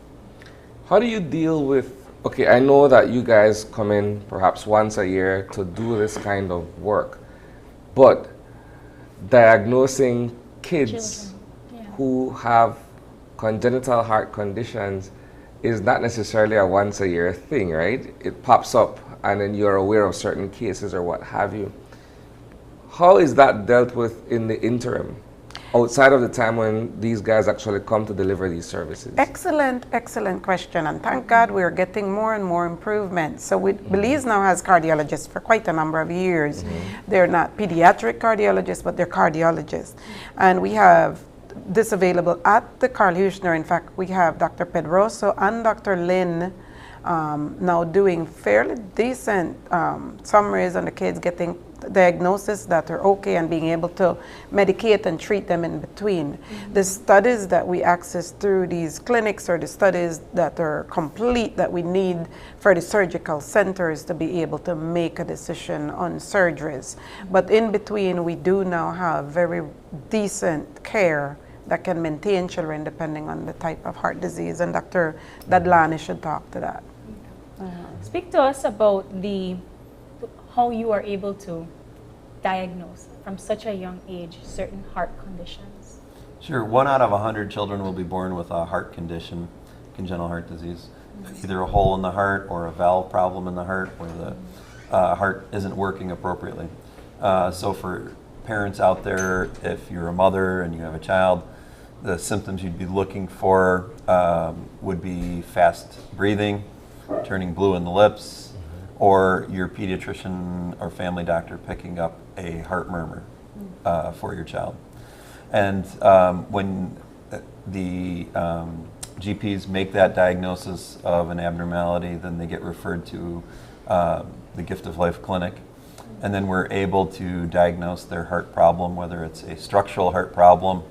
How do you deal with, okay, I know that you guys come in perhaps once a year to do this kind of work, but diagnosing kids who have congenital heart conditions is not necessarily a once a year thing, right? It pops up and then you're aware of certain cases or what have you. How is that dealt with in the interim, outside of the time when these guys actually come to deliver these services? Excellent, excellent question. And thank God we're getting more and more improvements. So Belize now has cardiologists for quite a number of years. They're not pediatric cardiologists, but they're cardiologists. And we have this available at the Carl Huchner. In fact, we have Dr. Pedroso and Dr. Lynn now doing fairly decent summaries on the kids getting diagnosis that are okay and being able to medicate and treat them in between. The studies that we access through these clinics are the studies that are complete that we need for the surgical centers to be able to make a decision on surgeries. But in between, we do now have very decent care that can maintain children depending on the type of heart disease, and Dr. Dadlani should talk to that. Speak to us about how you are able to diagnose from such a young age certain heart conditions. Sure, 1 out of 100 children will be born with a heart condition, congenital heart disease, either a hole in the heart or a valve problem in the heart, or the heart isn't working appropriately. So for parents out there, if you're a mother and you have a child, the symptoms you'd be looking for would be fast breathing, turning blue in the lips, or your pediatrician or family doctor picking up a heart murmur for your child. And when the GPs make that diagnosis of an abnormality, then they get referred to the Gift of Life Clinic. And then we're able to diagnose their heart problem, whether it's a structural heart problem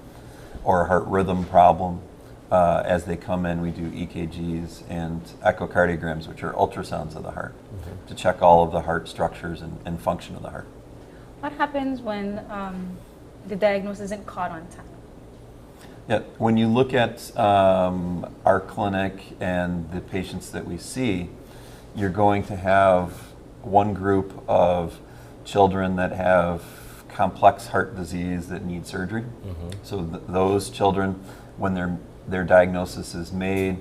or a heart rhythm problem. As they come in, we do EKGs and echocardiograms, which are ultrasounds of the heart, to check all of the heart structures and function of the heart. What happens when the diagnosis isn't caught on time? Yeah, when you look at our clinic and the patients that we see, you're going to have one group of children that have complex heart disease that need surgery. So those children, when their diagnosis is made,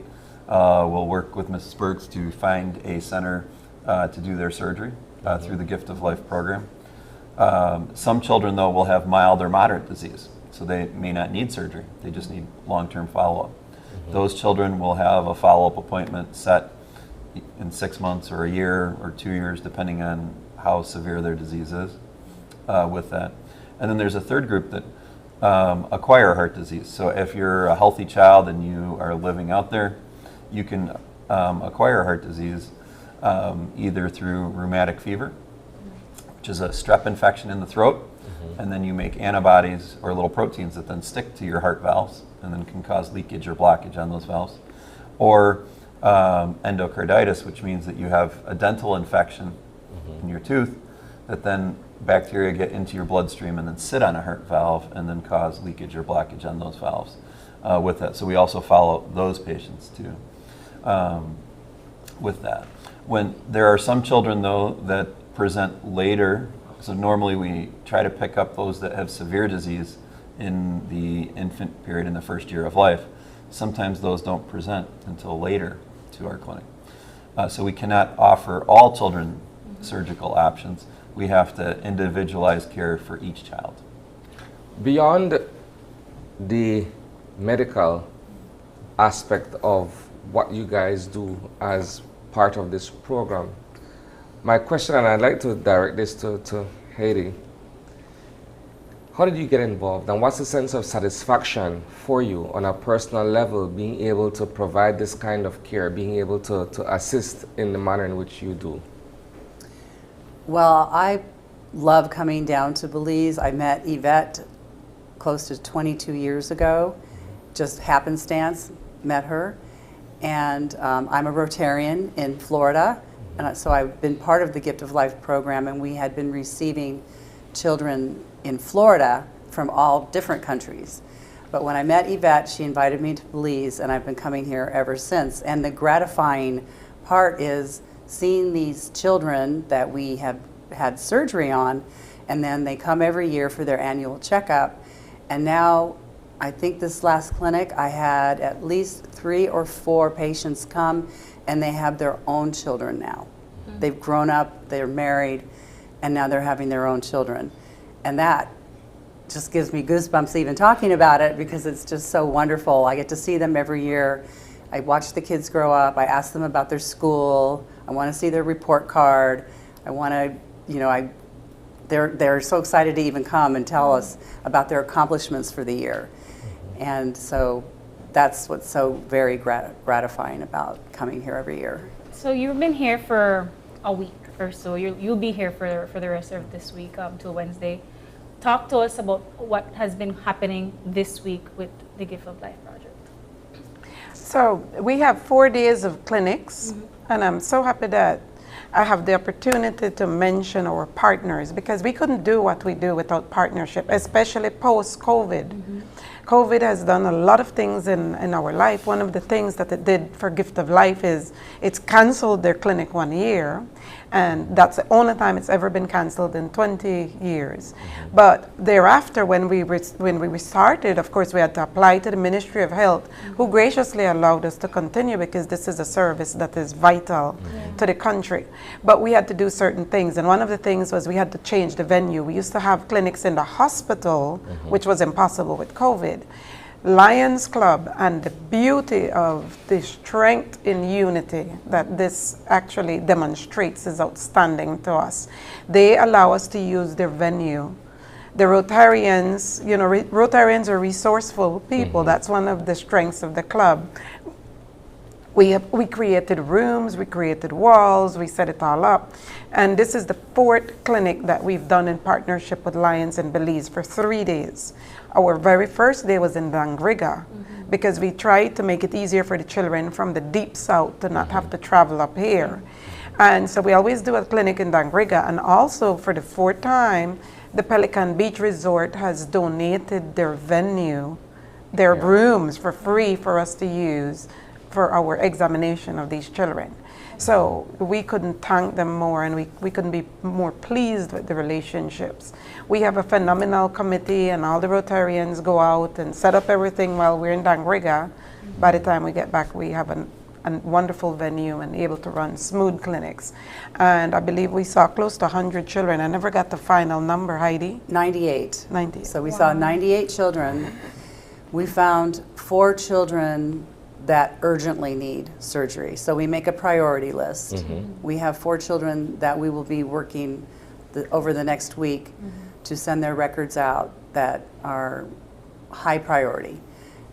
we'll work with Mrs. Burks to find a center to do their surgery through the Gift of Life program. Some children, though, will have mild or moderate disease, so they may not need surgery. They just need long-term follow-up. Those children will have a follow-up appointment set in 6 months or a year or 2 years, depending on how severe their disease is with that. And then there's a third group that acquire heart disease. So if you're a healthy child and you are living out there, you can acquire heart disease either through rheumatic fever, which is a strep infection in the throat, and then you make antibodies or little proteins that then stick to your heart valves and then can cause leakage or blockage on those valves. Or endocarditis, which means that you have a dental infection in your tooth that then bacteria get into your bloodstream and then sit on a heart valve and then cause leakage or blockage on those valves with that. So we also follow those patients too with that. When there are some children though that present later, so normally we try to pick up those that have severe disease in the infant period in the first year of life. Sometimes those don't present until later to our clinic. So we cannot offer all children surgical options. We have to individualize care for each child. Beyond the medical aspect of what you guys do as part of this program, my question, and I'd like to direct this to Heidi, how did you get involved, and what's the sense of satisfaction for you on a personal level being able to provide this kind of care, being able to assist in the manner in which you do? Well, I love coming down to Belize. I met Yvette close to 22 years ago, just happenstance, met her. And I'm a Rotarian in Florida, and so I've been part of the Gift of Life program, and we had been receiving children in Florida from all different countries. But when I met Yvette, she invited me to Belize, and I've been coming here ever since. And the gratifying part is seeing these children that we have had surgery on, and then they come every year for their annual checkup. And now, I think this last clinic, I had at least 3 or 4 patients come, and they have their own children now. Mm-hmm. They've grown up, they're married, and now they're having their own children. And that just gives me goosebumps even talking about it, because it's just so wonderful. I get to see them every year. I watch the kids grow up. I ask them about their school. I want to see their report card. I want to, they're so excited to even come and tell us about their accomplishments for the year. And so that's what's so very gratifying about coming here every year. So you've been here for a week or so. You'll be here for the rest of this week till Wednesday. Talk to us about what has been happening this week with the Gift of Life project. So we have 4 days of clinics, and I'm so happy that I have the opportunity to mention our partners, because we couldn't do what we do without partnership, especially post-COVID. COVID has done a lot of things in our life. One of the things that it did for Gift of Life is it's canceled their clinic 1 year, and that's the only time it's ever been canceled in 20 years. But thereafter, when we restarted, of course, we had to apply to the Ministry of Health, who graciously allowed us to continue, because this is a service that is vital to the country. But we had to do certain things, and one of the things was we had to change the venue. We used to have clinics in the hospital, which was impossible with COVID. Lions Club, and the beauty of the strength in unity that this actually demonstrates is outstanding to us. They allow us to use their venue. The Rotarians, Rotarians are resourceful people. That's one of the strengths of the club. We created rooms, we created walls, we set it all up. And this is the 4th clinic that we've done in partnership with Lions in Belize for 3 days. Our very first day was in Dangriga, because we tried to make it easier for the children from the deep south to not have to travel up here. And so we always do a clinic in Dangriga, and also for the 4th time, the Pelican Beach Resort has donated their venue, their rooms for free for us to use for our examination of these children. So we couldn't thank them more, and we couldn't be more pleased with the relationships. We have a phenomenal committee, and all the Rotarians go out and set up everything while we're in Dangriga. By the time we get back, we have a wonderful venue and able to run smooth clinics. And I believe we saw close to 100 children. I never got the final number, Heidi. 98. 98. So we saw 98 children. We found 4 children that urgently need surgery. So we make a priority list. We have 4 children that we will be working over the next week to send their records out that are high priority.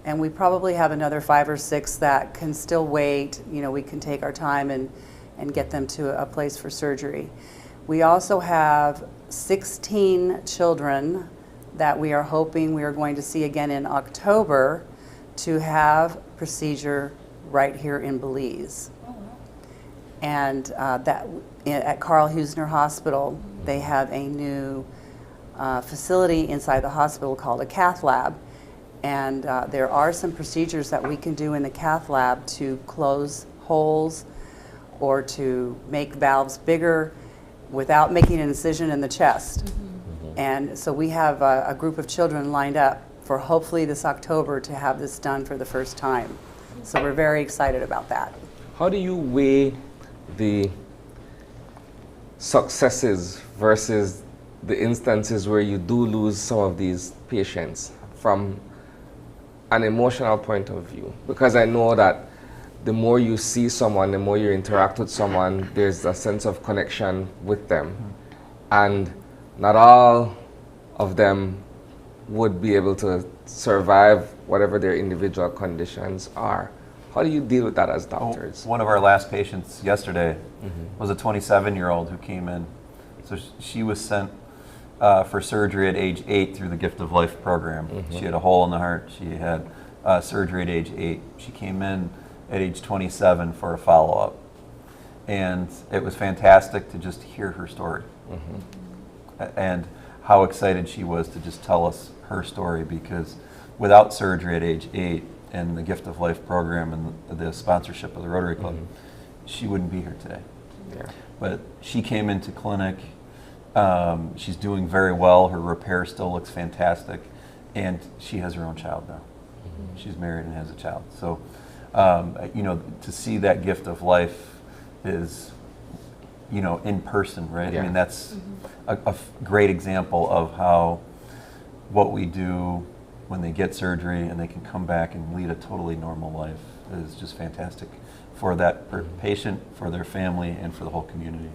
And we probably have another 5 or 6 that can still wait. We can take our time and get them to a place for surgery. We also have 16 children that we are hoping we are going to see again in October to have procedure right here in Belize. And at Carl Huesner Hospital, they have a new facility inside the hospital called a cath lab. And there are some procedures that we can do in the cath lab to close holes or to make valves bigger without making an incision in the chest. And so we have a group of children lined up for hopefully this October to have this done for the first time. So we're very excited about that. How do you weigh the successes versus the instances where you do lose some of these patients from an emotional point of view? Because I know that the more you see someone, the more you interact with someone, there's a sense of connection with them. And not all of them would be able to survive whatever their individual conditions are. How do you deal with that as doctors? One of our last patients yesterday was a 27-year-old who came in. So she was sent for surgery at age 8 through the Gift of Life program. She had a hole in the heart. She had surgery at age 8. She came in at age 27 for a follow-up. And it was fantastic to just hear her story. And how excited she was to just tell us her story, because without surgery at age 8 and the Gift of Life program and the sponsorship of the Rotary Club, she wouldn't be here today. But she came into clinic. She's doing very well. Her repair still looks fantastic. And she has her own child now. She's married and has a child. So, you know, to see that Gift of Life is, you know, in person, right? I mean, that's a great example of how what we do when they get surgery and they can come back and lead a totally normal life is just fantastic for that patient, for their family, and for the whole community.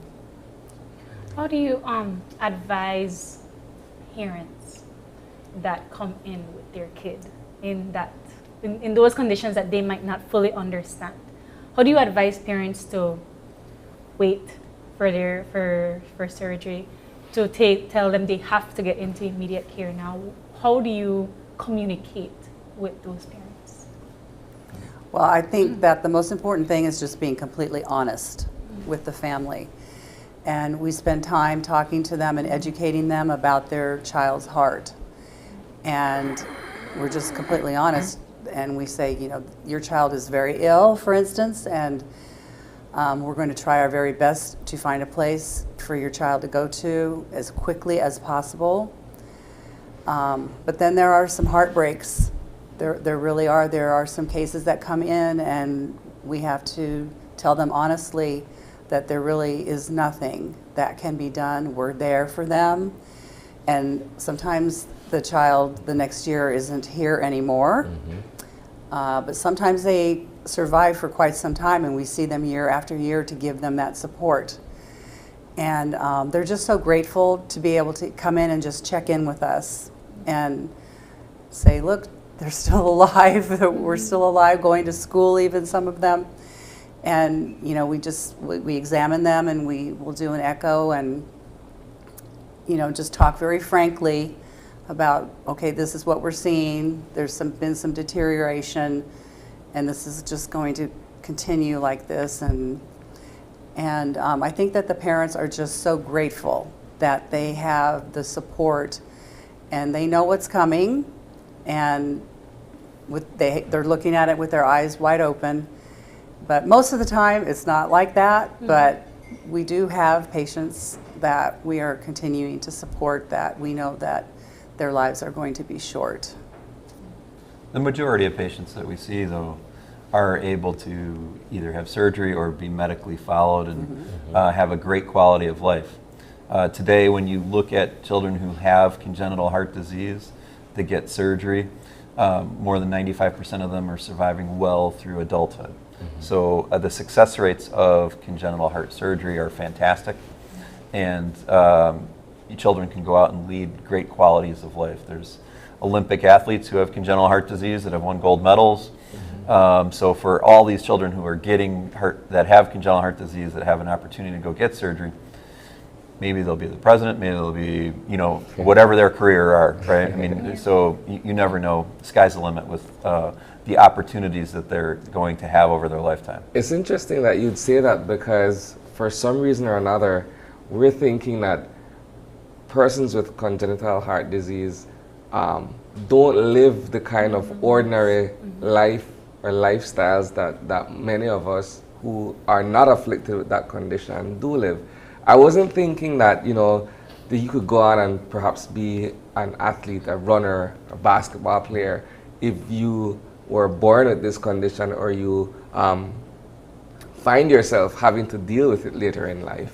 How do you advise parents that come in with their kid in those conditions that they might not fully understand? How do you advise parents to wait for surgery, to tell them they have to get into immediate care now? How do you communicate with those parents? Well, I think that the most important thing is just being completely honest with the family. And we spend time talking to them and educating them about their child's heart. And we're just completely honest. And we say, you know, your child is very ill, for instance, and we're going to try our very best to find a place for your child to go to as quickly as possible. But then there are some heartbreaks. There really are. There are some cases that come in and we have to tell them honestly that there really is nothing that can be done. We're there for them. And sometimes the child the next year isn't here anymore. But sometimes they survive for quite some time, and we see them year after year to give them that support. And they're just so grateful to be able to come in and just check in with us and say, look, they're still alive. We're still alive, going to school, even some of them. And you know, we examine them, and we will do an echo, and you know, just talk very frankly about, okay, this is what we're seeing. There's been some deterioration, and this is just going to continue like this. And I think that the parents are just so grateful that they have the support, and they know what's coming, and they're looking at it with their eyes wide open. But most of the time, it's not like that. But we do have patients that we are continuing to support, that we know that their lives are going to be short. The majority of patients that we see, though, are able to either have surgery or be medically followed and have a great quality of life. Today, when you look at children who have congenital heart disease that get surgery, more than 95% of them are surviving well through adulthood. So the success rates of congenital heart surgery are fantastic, and children can go out and lead great qualities of life. There's Olympic athletes who have congenital heart disease that have won gold medals. So for all these children who are getting that have congenital heart disease, that have an opportunity to go get surgery, maybe they'll be the president, maybe they'll be, you know, whatever their career are, right? I mean, so you never know. Sky's the limit with the opportunities that they're going to have over their lifetime. It's interesting that you'd say that, because for some reason or another, we're thinking that persons with congenital heart disease don't live the kind of ordinary life or lifestyles that many of us who are not afflicted with that condition do live. I wasn't thinking that, you know, that you could go on and perhaps be an athlete, a runner, a basketball player, if you were born with this condition, or you find yourself having to deal with it later in life.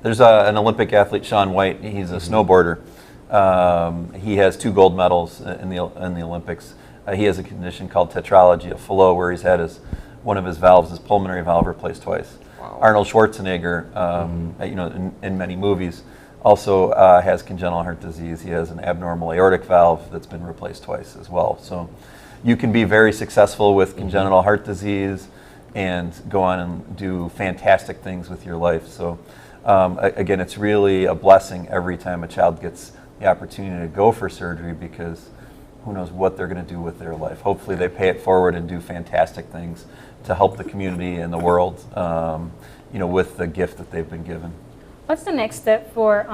There's an Olympic athlete, Shaun White. He's a snowboarder. He has 2 gold medals in the Olympics. He has a condition called tetralogy of Fallot, where he's had one of his valves, his pulmonary valve, replaced twice. Wow. Arnold Schwarzenegger, you know, in many movies, also has congenital heart disease. He has an abnormal aortic valve that's been replaced twice as well. So you can be very successful with congenital heart disease and go on and do fantastic things with your life. So again, it's really a blessing every time a child gets the opportunity to go for surgery, because who knows what they're going to do with their life. Hopefully they pay it forward and do fantastic things to help the community and the world, you know, with the gift that they've been given. What's the next step for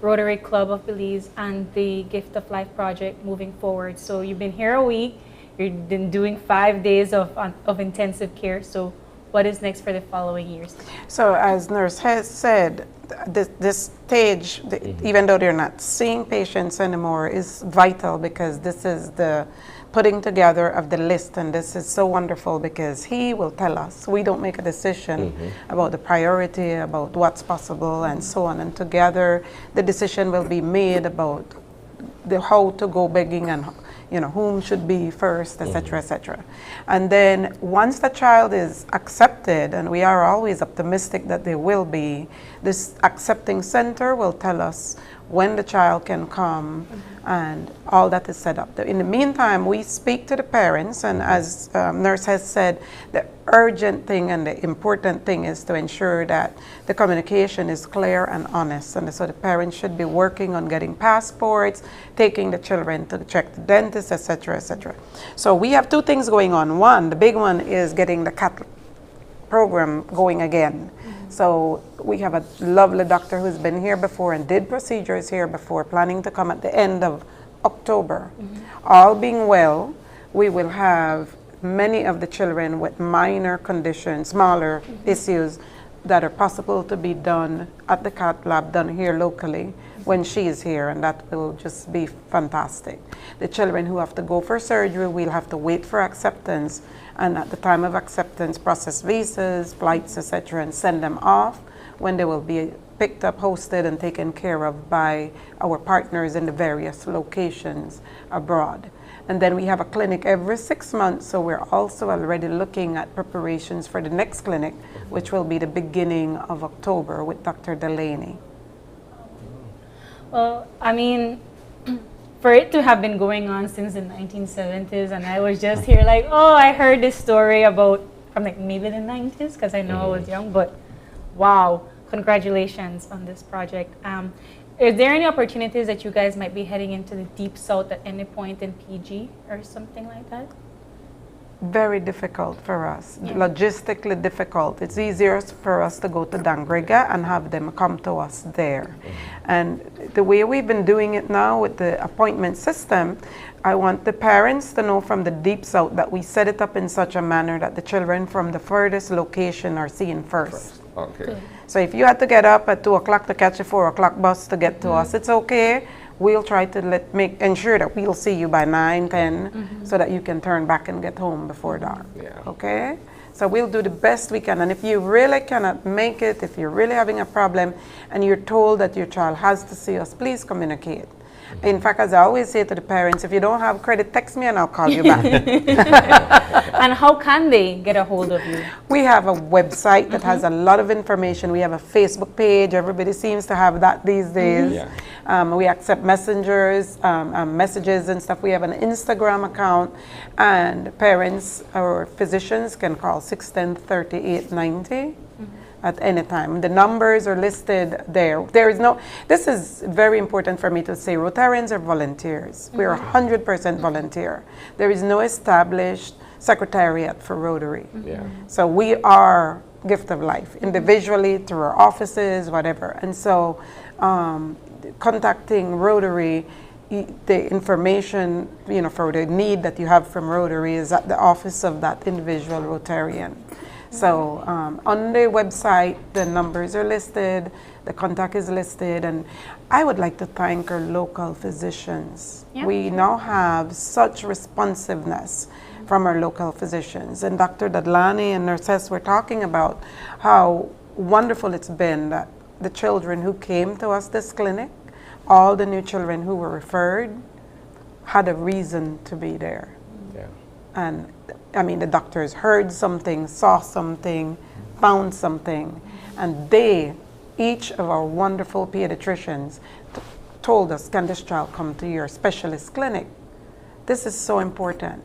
Rotary Club of Belize and the Gift of Life project moving forward? So you've been here a week, you've been doing 5 days of intensive care. So what is next for the following years? So as Nurse has said, this stage, even though they're not seeing patients anymore, is vital, because this is the putting together of the list, and this is so wonderful because he will tell us. We don't make a decision about the priority, about what's possible, and so on, and together the decision will be made about how to go begging, and you know, whom should be first, etc., etc. And then once the child is accepted, and we are always optimistic that they will be, this accepting center will tell us when the child can come and all that is set up. In the meantime, we speak to the parents, and as Nurse has said, the urgent thing and the important thing is to ensure that the communication is clear and honest. And so the parents should be working on getting passports, taking the children to check the dentist, etc., etc. So we have 2 things going on. One, the big one is getting the CAT program going again. So we have a lovely doctor who's been here before and did procedures here before, planning to come at the end of October. All being well, we will have many of the children with minor conditions, smaller issues that are possible to be done at the CAT lab, done here locally when she is here, and that will just be fantastic. The children who have to go for surgery will have to wait for acceptance, and at the time of acceptance process visas, flights, etc., and send them off, when they will be picked up, hosted, and taken care of by our partners in the various locations abroad. And then we have a clinic every 6 months, so we're also already looking at preparations for the next clinic, which will be the beginning of October with Dr. Delaney. Well, I mean, for it to have been going on since the 1970s, and I was just here like, oh, I heard this story about from like maybe the 90s, because I know I was young, but wow, congratulations on this project. Is there any opportunities that you guys might be heading into the Deep South at any point in PG or something like that? Very difficult for us, logistically difficult. It's easier for us to go to Dangriga and have them come to us there. And the way we've been doing it now with the appointment system, I want the parents to know from the Deep South that we set it up in such a manner that the children from the furthest location are seen first. Okay. So if you had to get up at 2 o'clock to catch a 4 o'clock bus to get to us, it's okay. We'll try to ensure that we'll see you by 9, 10, so that you can turn back and get home before dark. Okay? So we'll do the best we can. And if you really cannot make it, if you're really having a problem and you're told that your child has to see us, please communicate. In fact, as I always say to the parents, if you don't have credit, text me and I'll call you back. And how can they get a hold of you? We have a website that has a lot of information. We have a Facebook page. Everybody seems to have that these days. We accept messages and stuff. We have an Instagram account, and parents or physicians can call 610-3890. at any time. The numbers are listed there. There is no, this is very important for me to say, Rotarians are volunteers. We are 100% volunteer. There is no established secretariat for Rotary. So we are Gift of Life, individually, through our offices, whatever. And so contacting Rotary, the information, for the need that you have from Rotary is at the office of that individual Rotarian. So on the website, the numbers are listed, the contact is listed, and I would like to thank our local physicians. We now have such responsiveness from our local physicians. And Dr. Dadlani and nurses were talking about how wonderful it's been that the children who came to us this clinic, all the new children who were referred, had a reason to be there. And I mean, the doctors heard something, saw something, found something, and they, each of our wonderful pediatricians, told us, can this child come to your specialist clinic? This is so important.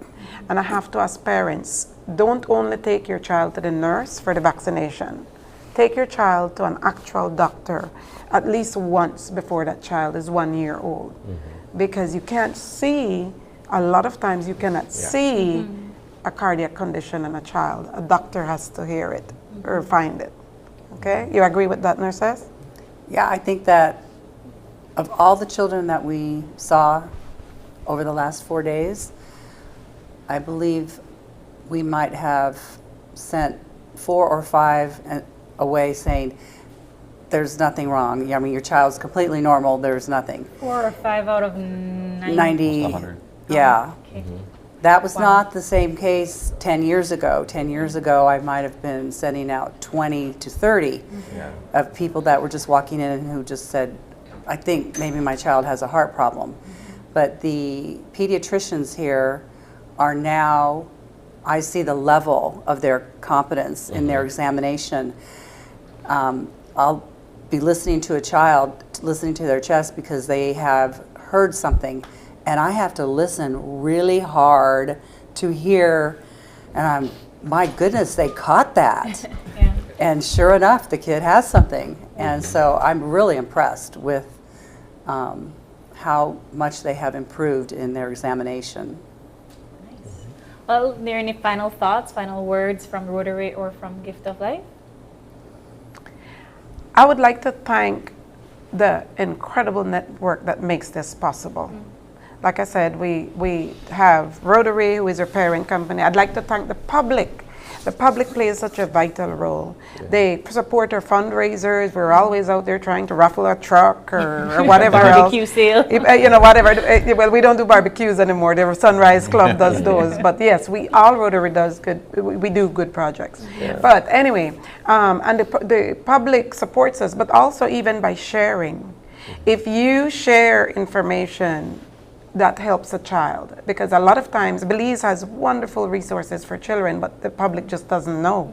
And I have to ask parents, don't only take your child to the nurse for the vaccination. Take your child to an actual doctor at least once before that child is 1 year old. Because you can't see, a lot of times you cannot see a cardiac condition in a child. A doctor has to hear it or find it. Okay? You agree with that, nurses? Yeah, I think that of all the children that we saw over the last 4 days, I believe we might have sent 4 or 5 away saying, there's nothing wrong. I mean, your child's completely normal, there's nothing. 4 or 5 out of 90? 90, yeah. That was not the same case 10 years ago. 10 years ago, I might have been sending out 20 to 30 of people that were just walking in and who just said, I think maybe my child has a heart problem. But the pediatricians here are now, I see the level of their competence in their examination. I'll be listening to a child, listening to their chest because they have heard something, and I have to listen really hard to hear, and my goodness, they caught that. And sure enough, the kid has something. And so I'm really impressed with how much they have improved in their examination. Well, are there any final thoughts, final words from Rotary or from Gift of Life? I would like to thank the incredible network that makes this possible. Like I said, we have Rotary, who is our parent company. I'd like to thank the public. The public plays such a vital role. They support our fundraisers. We're always out there trying to raffle a truck or whatever barbecue else. sale. Whatever. Well, we don't do barbecues anymore. The Sunrise Club does those. But yes, all Rotary does good. We do good projects. But anyway, and the public supports us, but also even by sharing. If you share information, that helps a child, because a lot of times Belize has wonderful resources for children, but the public just doesn't know.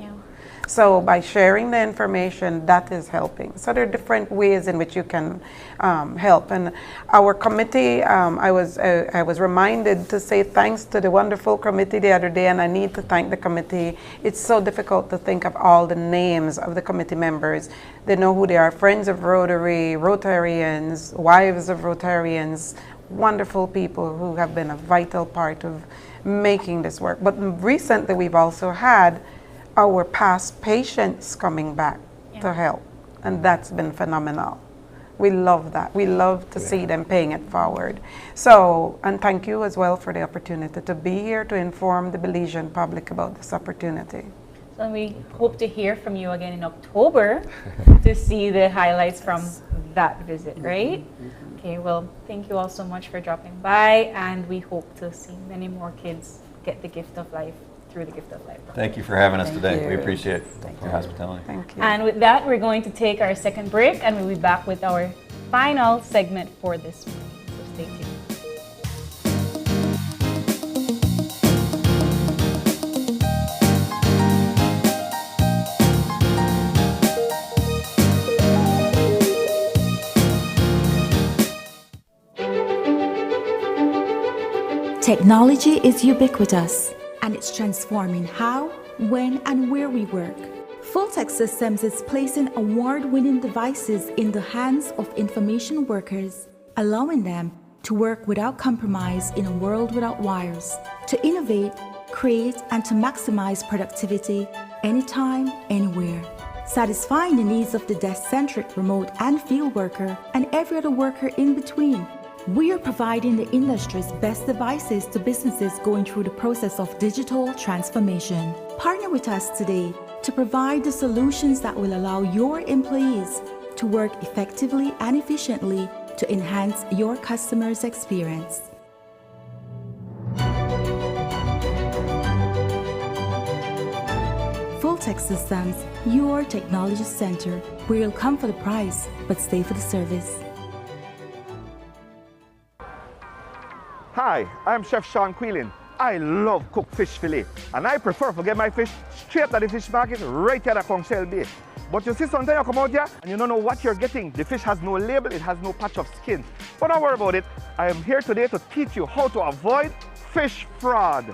So by sharing the information, that is helping. So there are different ways in which you can help. And our committee, I was reminded to say thanks to the wonderful committee the other day, and I need to thank the committee. It's so difficult to think of all the names of the committee members. They know who they are: Friends of Rotary, Rotarians, Wives of Rotarians, wonderful people who have been a vital part of making this work. But recently we've also had our past patients coming back to help, and that's been phenomenal. We love that. We love to see them paying it forward. So, and thank you as well for the opportunity to be here to inform the Belizean public about this opportunity. So we hope to hear from you again in October to see the highlights from that visit, right? Okay, well, thank you all so much for dropping by, and we hope to see many more kids get the Gift of Life through the Gift of Life program. Thank you for having us today. We appreciate your hospitality. Thank you. And with that, we're going to take our second break, and we'll be back with our final segment for this week. So stay tuned. Technology is ubiquitous, and it's transforming how, when, and where we work. Fulltech Systems is placing award-winning devices in the hands of information workers, allowing them to work without compromise in a world without wires, to innovate, create, and to maximize productivity anytime, anywhere, satisfying the needs of the desk-centric remote and field worker and every other worker in between. We are providing the industry's best devices to businesses going through the process of digital transformation. Partner with us today to provide the solutions that will allow your employees to work effectively and efficiently to enhance your customers' experience. Fulltech Systems, your technology center, where you'll come for the price, but stay for the service. Hi, I'm Chef Sean Quillen. I love cooked fish fillet, and I prefer to get my fish straight at the fish market right here at Conchel Bay. But you see, sometimes you come out here and you don't know what you're getting. The fish has no label, it has no patch of skin. But don't worry about it. I am here today to teach you how to avoid fish fraud.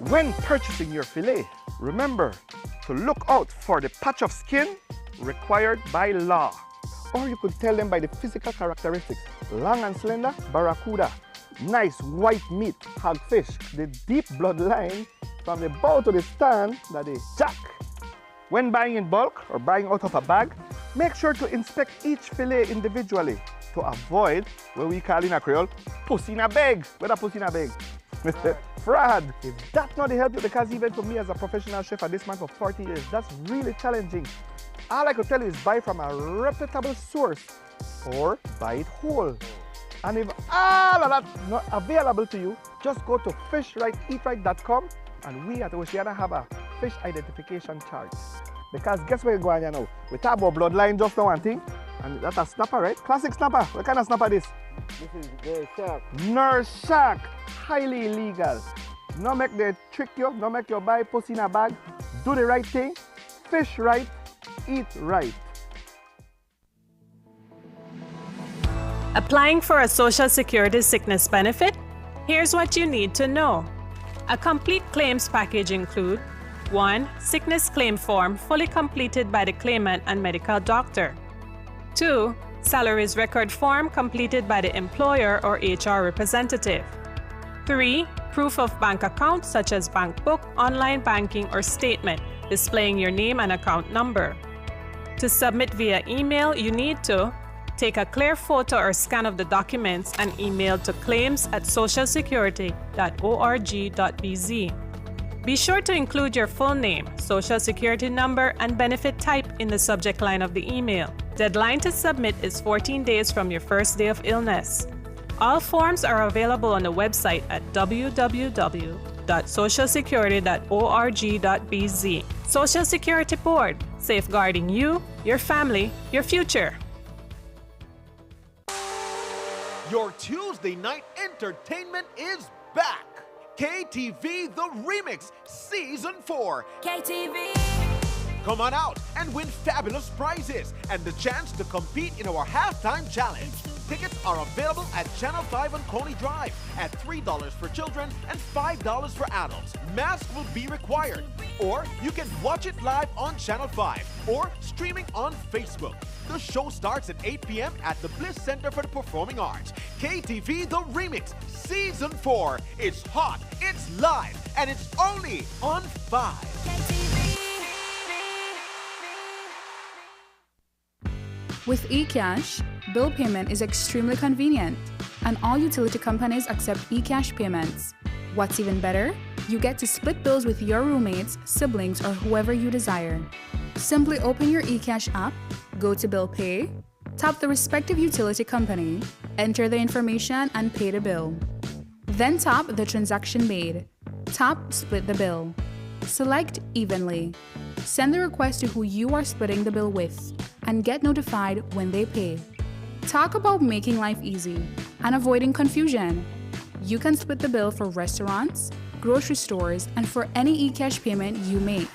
When purchasing your fillet, remember to look out for the patch of skin required by law. Or you could tell them by the physical characteristics. Long and slender, barracuda. Nice white meat, hagfish. The deep bloodline from the bow to the stand, that is jack. When buying in bulk or buying out of a bag, make sure to inspect each fillet individually to avoid what we call in a Creole, pussy in a bag. What a pussy in a bag? Fraud. If that's not the help you, because even for me as a professional chef at this man for 40 years, that's really challenging. All I could tell you is buy from a reputable source or buy it whole. And if all of that's not available to you, just go to fishright.eatright.com and we at Oceana have a fish identification chart. Because guess where you're going here now? We talk about bloodline just now one thing, and that's a snapper, right? Classic snapper. What kind of snapper this? This is the shark. Nurse shark. Highly illegal. No make they trick you, no make you buy pussy in a bag. Do the right thing. Fish right. Eat right. Applying for a Social Security sickness benefit? Here's what you need to know. A complete claims package include 1. Sickness claim form fully completed by the claimant and medical doctor. 2. Salaries record form completed by the employer or HR representative. 3. Proof of bank account such as bank book, online banking, or statement displaying your name and account number. To submit via email, you need to take a clear photo or scan of the documents and email to claims@socialsecurity.org.bz. Be sure to include your full name, social security number, and benefit type in the subject line of the email. Deadline to submit is 14 days from your first day of illness. All forms are available on the website at www.socialsecurity.org.bz. Social Security Board, safeguarding you, your family, your future. Your Tuesday night entertainment is back. KTV The Remix Season 4. KTV. Come on out and win fabulous prizes and the chance to compete in our halftime challenge. Tickets are available at Channel 5 on Coney Drive at $3 for children and $5 for adults. Mask will be required. Or you can watch it live on Channel 5 or streaming on Facebook. The show starts at 8 p.m. at the Bliss Center for the Performing Arts. KTV The Remix Season 4. It's hot, it's live, and it's only on 5. With eCash, bill payment is extremely convenient, and all utility companies accept eCash payments. What's even better? You get to split bills with your roommates, siblings, or whoever you desire. Simply open your eCash app, go to Bill Pay, tap the respective utility company, enter the information, and pay the bill. Then tap the transaction made. Tap Split the Bill. Select Evenly. Send the request to who you are splitting the bill with, and get notified when they pay. Talk about making life easy and avoiding confusion. You can split the bill for restaurants, grocery stores, and for any eCash payment you make.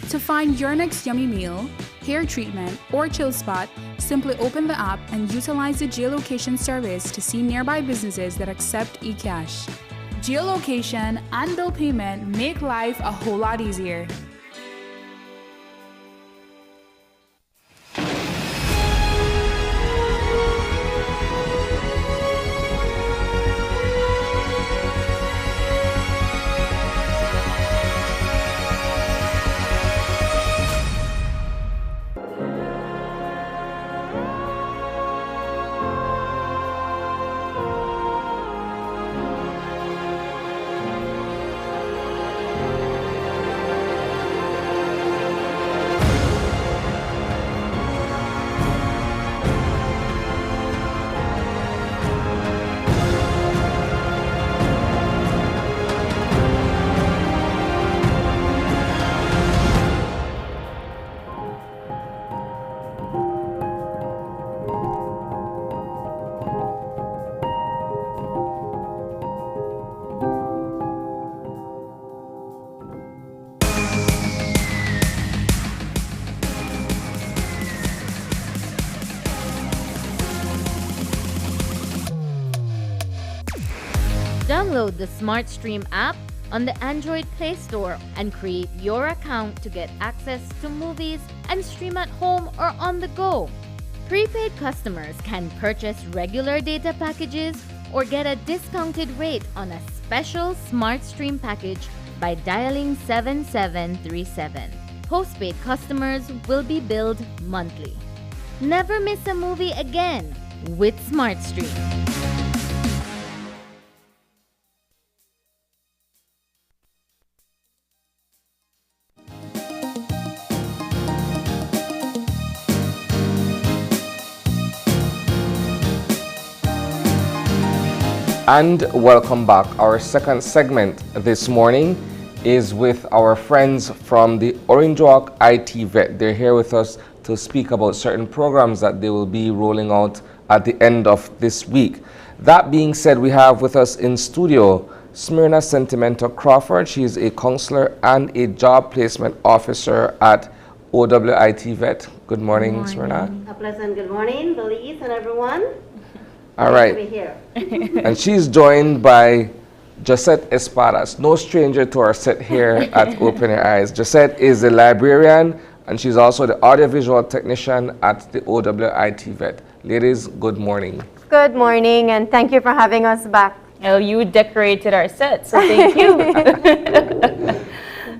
To find your next yummy meal, hair treatment, or chill spot, simply open the app and utilize the geolocation service to see nearby businesses that accept eCash. Geolocation and bill payment make life a whole lot easier. Download the SmartStream app on the Android Play Store and create your account to get access to movies and stream at home or on the go. Prepaid customers can purchase regular data packages or get a discounted rate on a special SmartStream package by dialing 7737. Postpaid customers will be billed monthly. Never miss a movie again with SmartStream. And welcome back. Our second segment this morning is with our friends from the Orange Walk IT Vet. They're here with us to speak about certain programs that they will be rolling out at the end of this week. That being said, we have with us in studio Smyrna Sentimento Crawford. She is a counselor and a job placement officer at OWIT Vet. Good morning, Smyrna. A pleasant good morning, Belize and everyone. All Nice right. to be here. And she's joined by Josette Espadas, no stranger to our set here at Open Your Eyes. Josette is a librarian and she's also the audiovisual technician at the OWIT Vet. Ladies, good morning. Good morning, and thank you for having us back. Oh, you decorated our set, so thank you.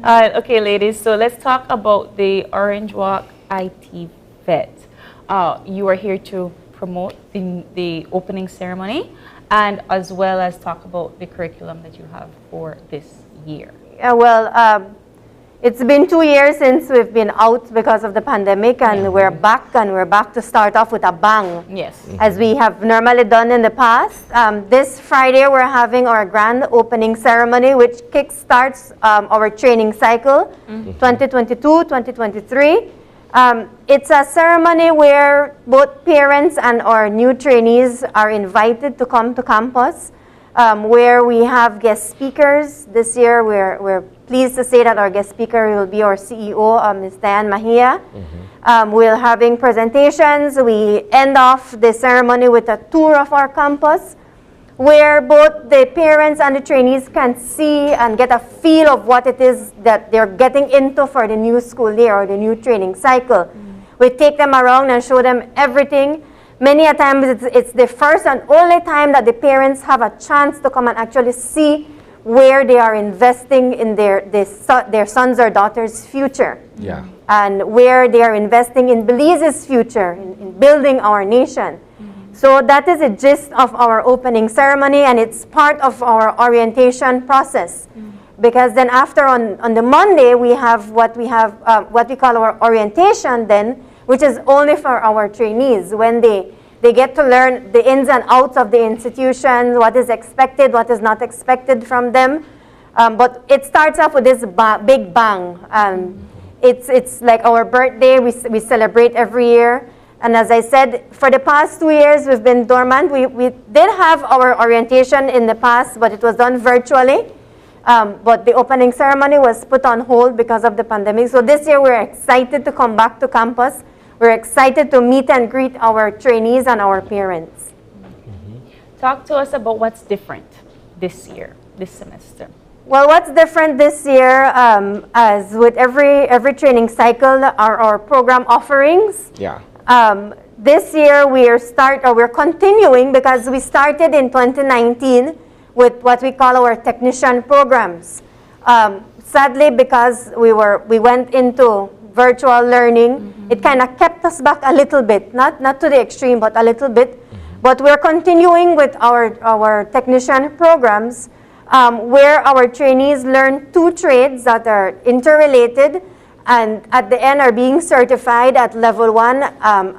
Okay, ladies, so let's talk about the Orange Walk IT Vet. You are here to promote the opening ceremony and as well as talk about the curriculum that you have for this year. It's been 2 years since we've been out because of the pandemic, and we're back to start off with a bang. Yes. As we have normally done in the past. This Friday we're having our grand opening ceremony, which kickstarts our training cycle 2022-2023. It's a ceremony where both parents and our new trainees are invited to come to campus, where we have guest speakers. This year we're pleased to say that our guest speaker will be our CEO, Ms. Diane Mahia. We're having presentations. We end off the ceremony with a tour of our campus, where both the parents and the trainees can see and get a feel of what it is that they're getting into for the new school year or the new training cycle. We take them around and show them everything. Many a times it's the first and only time that the parents have a chance to come and actually see where they are investing in their sons or daughters' future. Yeah. And where they are investing in Belize's future, in building our nation. So that is the gist of our opening ceremony, and it's part of our orientation process. Because then after on the Monday, we have what we call our orientation then, which is only for our trainees, when they get to learn the ins and outs of the institution, what is expected, what is not expected from them. But it starts off with this big bang. It's like our birthday, we celebrate every year. And as I said, for the past 2 years, we've been dormant. We did have our orientation in the past, but it was done virtually. But the opening ceremony was put on hold because of the pandemic. So this year, we're excited to come back to campus. We're excited to meet and greet our trainees and our parents. Talk to us about what's different this year. this semester? Well, what's different this year, as with every training cycle, are our program offerings. Yeah. This year we're continuing because we started in 2019 with what we call our technician programs. Sadly, because we went into virtual learning, it kind of kept us back a little bit, not to the extreme, but a little bit. But we're continuing with our technician programs, where our trainees learn 2 trades that are interrelated, and at the end are being certified at level 1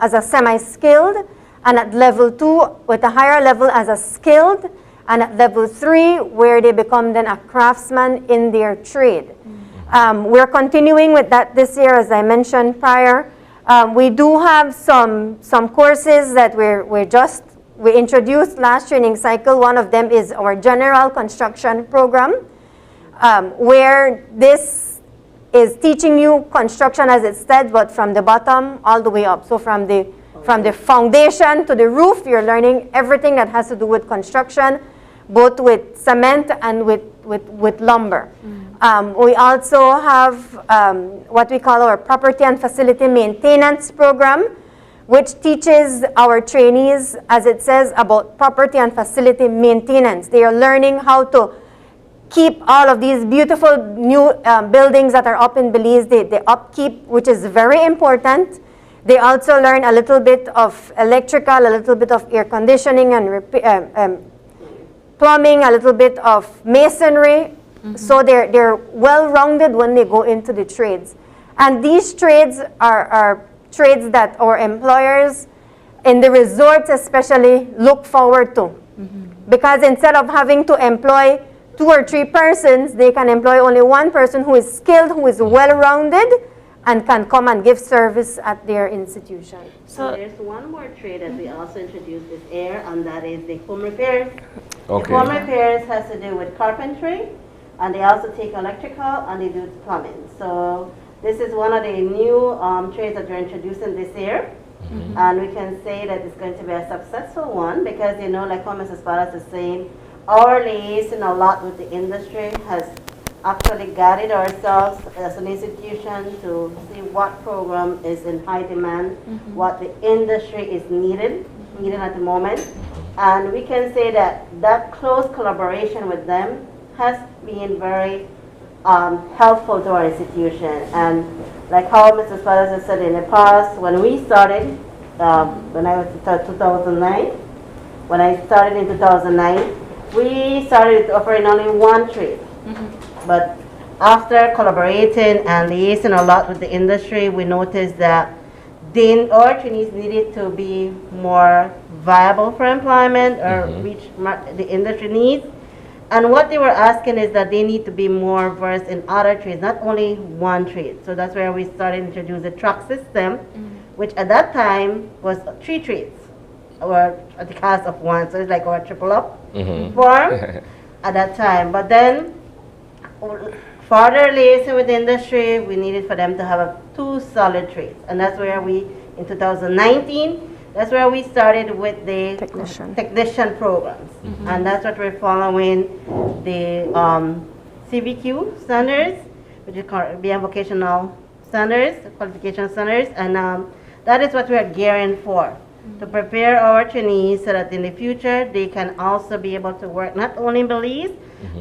as a semi-skilled, and at level 2 with a higher level as a skilled, and at level 3 where they become then a craftsman in their trade. We're continuing with that this year, as I mentioned prior. We do have some courses that we introduced last training cycle. One of them is our general construction program, where this is teaching you construction as it said, but from the bottom all the way up. So from the foundation to the roof, you're learning everything that has to do with construction, both with cement and with lumber. We also have what we call our property and facility maintenance program, which teaches our trainees, as it says, about property and facility maintenance. They are learning how to keep all of these beautiful new buildings that are up in Belize, the upkeep, which is very important. They also learn a little bit of electrical, a little bit of air conditioning and plumbing, a little bit of masonry. So they're well-rounded when they go into the trades. And these trades are trades that our employers in the resorts especially look forward to. Because instead of having to employ 2 or 3 persons, they can employ only 1 person who is skilled, who is well-rounded, and can come and give service at their institution. So there's one more trade that we also introduced this year, and that is the home repairs. Okay. The home repairs has to do with carpentry, and they also take electrical, and they do plumbing. So this is one of the new trades that we're introducing this year. And we can say that it's going to be a successful one because, you know, like what Mrs. Paras is saying, our liaison a lot with the industry has actually guided ourselves as an institution to see what program is in high demand, what the industry is needed at the moment. And we can say that close collaboration with them has been very helpful to our institution. And like how Mrs. Paras has said in the past, when we started, when I was in 2009, when I started in 2009, we started offering only 1 trade. But after collaborating and liaising a lot with the industry, we noticed that our trainees needed to be more viable for employment or reach the industry needs. And what they were asking is that they need to be more versed in other trades, not only 1 trade. So that's where we started to introduce the track system, which at that time was 3 trades, or at the cost of 1. So it's like our triple up form at that time. But then, further liaison with the industry, we needed for them to have 2 solid trades. And that's where in 2019, that's where we started with the technician programs. And that's what we're following, the CVQ standards, which is BM vocational standards, qualification standards. And that is what we're gearing for, to prepare our trainees so that in the future they can also be able to work not only in Belize,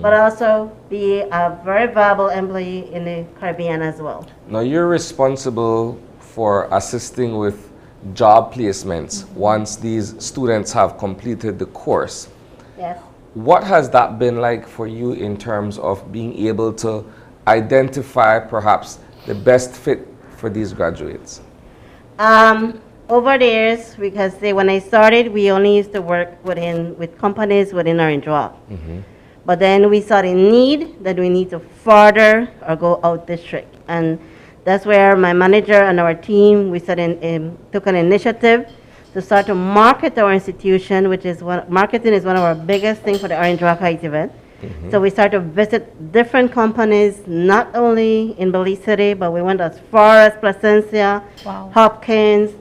but also be a very viable employee in the Caribbean as well. Now you're responsible for assisting with job placements once these students have completed the course. Yes. What has that been like for you in terms of being able to identify perhaps the best fit for these graduates? Over the years, because when I started, we only used to work with companies within Orange Walk. But then we saw the need that we need to further or go out district. And that's where my manager and our team, we took an initiative to start to market our institution, marketing is one of our biggest things for the Orange Walk Heights event. So we started to visit different companies, not only in Belize City, but we went as far as Placencia, Hopkins,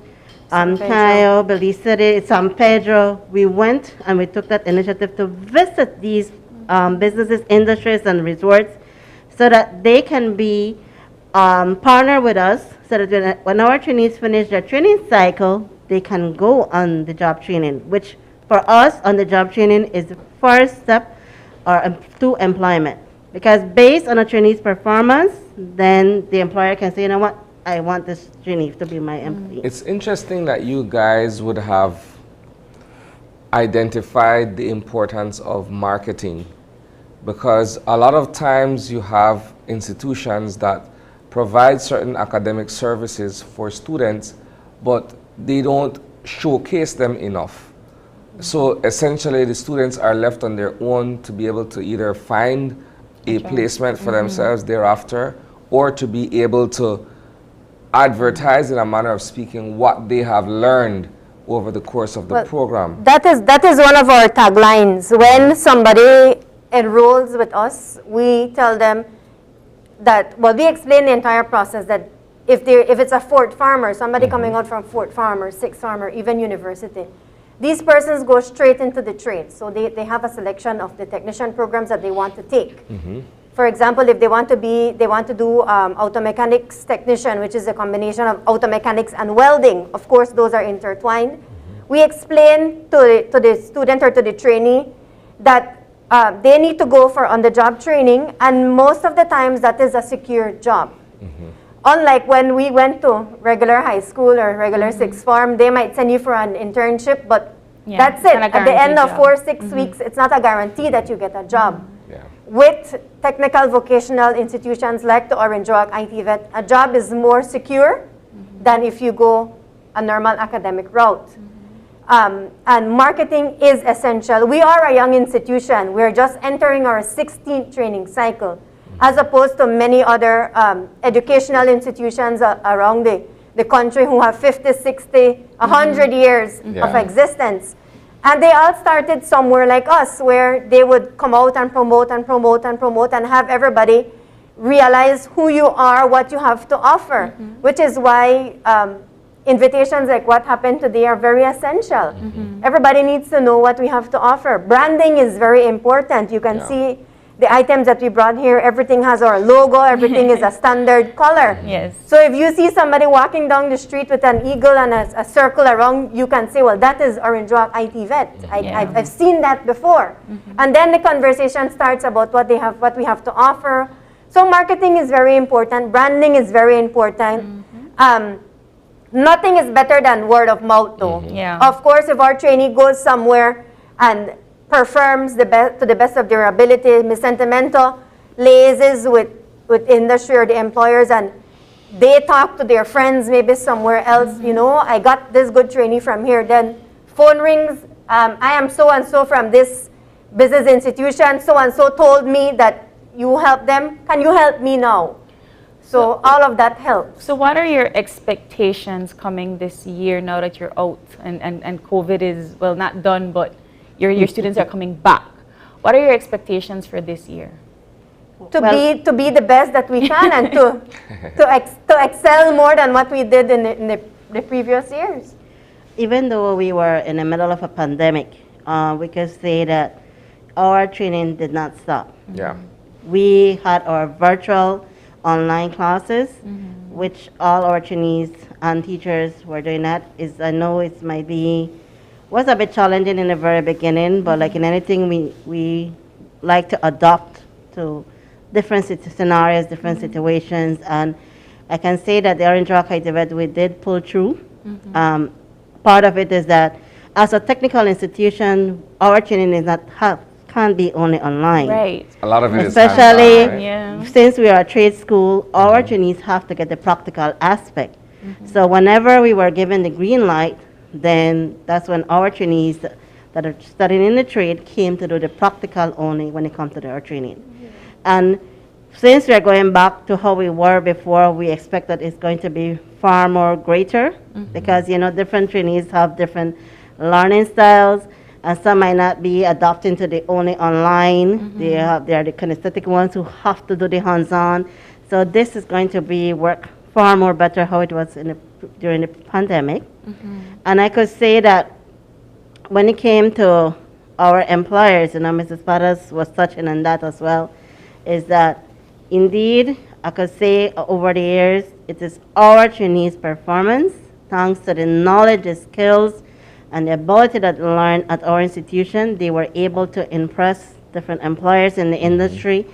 Cayo, Belize City, San Pedro. We went and we took that initiative to visit these businesses, industries, and resorts, so that they can be partner with us, so that when our trainees finish their training cycle, they can go on the job training, which for us on the job training is the first step to employment. Because based on a trainee's performance, then the employer can say, you know what, I want this trainee to be my employee. It's interesting that you guys would have identified the importance of marketing, because a lot of times you have institutions that provide certain academic services for students, but they don't showcase them enough. So essentially the students are left on their own to be able to either find a placement for themselves thereafter, or to be able to advertise in a manner of speaking what they have learned over the course of the program. That is one of our taglines. When somebody enrolls with us, we tell them that, well, we explain the entire process, that if it's a Fort Farmer, somebody coming out from Fort Farmer, Sixth Farmer, even university, these persons go straight into the trade. So they have a selection of the technician programs that they want to take. For example, if they want to do auto mechanics technician, which is a combination of auto mechanics and welding, of course those are intertwined. We explain to the student or to the trainee that they need to go for on-the-job training, and most of the times that is a secure job. Unlike when we went to regular high school or regular sixth form, they might send you for an internship, but that's it. At the end of 4 or 6 weeks, it's not a guarantee that you get a job. With technical vocational institutions like the Orange Rock ITVET, a job is more secure than if you go a normal academic route. And marketing is essential. We are a young institution. We're just entering our 16th training cycle, as opposed to many other educational institutions around the country who have 50, 60, 100 years of existence. And they all started somewhere like us, where they would come out and promote and promote and promote and have everybody realize who you are, what you have to offer, which is why invitations like what happened today are very essential. Everybody needs to know what we have to offer. Branding is very important. You can see the items that we brought here, everything has our logo, everything is a standard color. So if you see somebody walking down the street with an eagle and a circle around, you can say, well, that is Orange Rock ITVET. I've seen that before. And then the conversation starts about what we have to offer. So marketing is very important. Branding is very important. Nothing is better than word of mouth, though. Of course, if our trainee goes somewhere and performs to the best of their ability, Miss Sentimento liaises with industry or the employers, and they talk to their friends maybe somewhere else, you know, I got this good trainee from here, then phone rings, I am so-and-so from this business institution, so-and-so told me that you help them, can you help me now? So all of that helps. So what are your expectations coming this year now that you're out and COVID is, well, not done, but your students are coming back? What are your expectations for this year? To be the best that we can and to excel more than what we did in the previous years. Even though we were in the middle of a pandemic, we can say that our training did not stop. We had our virtual online classes, which all our trainees and teachers were doing that. I know it was a bit challenging in the very beginning, but like in anything, we like to adapt to different scenarios, different situations, and I can say that the Orange Rock ITVET, we did pull through. Part of it is that as a technical institution, our training can't be only online. A lot of it especially is hands-on, since we are a trade school, our trainees have to get the practical aspect. So whenever we were given the green light, then that's when our trainees that are studying in the trade came to do the practical only when it comes to their training. And since we're going back to how we were before, we expect that it's going to be far more greater, because different trainees have different learning styles, and some might not be adapting to the only online. They are the kinesthetic ones who have to do the hands-on. So this is going to work far more better how it was during the pandemic. And I could say that when it came to our employers, Mrs. Paras was touching on that as well, is that indeed, I could say over the years, it is our trainees' performance, thanks to the knowledge, the skills, and the ability that they learn at our institution, they were able to impress different employers in the industry.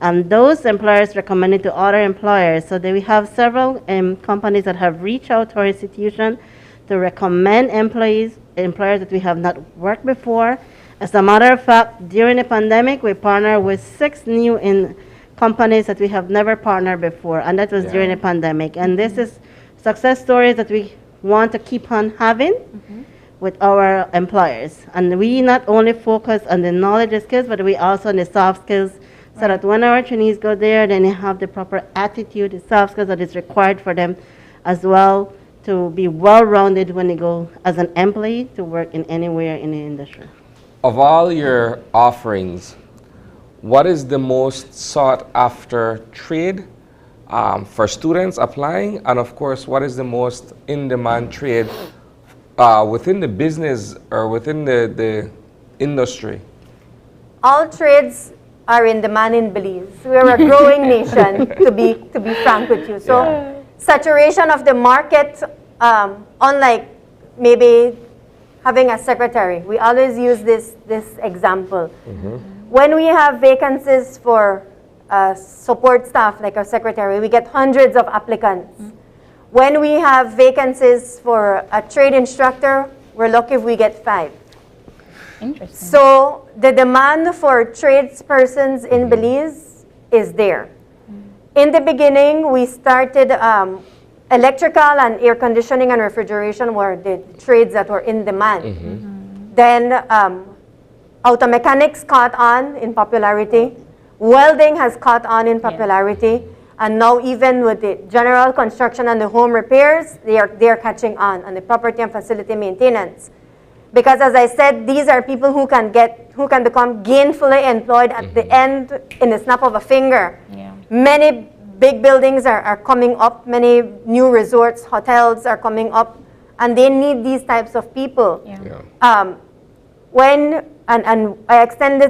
And those employers recommended to other employers. So that we have several companies that have reached out to our institution to recommend employers that we have not worked before. As a matter of fact, during the pandemic, we partnered with 6 new companies that we have never partnered before, and that was during the pandemic. And this is success stories that we want to keep on having with our employers. And we not only focus on the knowledge and skills, but we also on the soft skills, so that when our trainees go there, then they have the proper attitude, the soft skills that is required for them as well, to be well-rounded when they go as an employee to work in anywhere in the industry. Of all your offerings, what is the most sought after trade for students applying? And of course, what is the most in-demand trade within the business or within the industry? All trades are in demand in Belize. We're a growing nation, to be frank with you. So saturation of the market, unlike maybe having a secretary. We always use this example. When we have vacancies for support staff, like our secretary, we get hundreds of applicants. When we have vacancies for a trade instructor, we're lucky if we get 5. Interesting. So the demand for tradespersons in Belize is there. In the beginning, we started electrical and air conditioning and refrigeration were the trades that were in demand. Then auto mechanics caught on in popularity. Welding has caught on in popularity. And now even with the general construction and the home repairs, they are catching on, and the property and facility maintenance. Because as I said, these are people who can become gainfully employed at the end in the snap of a finger. Many big buildings are coming up, many new resorts, hotels are coming up, and they need these types of people. I extend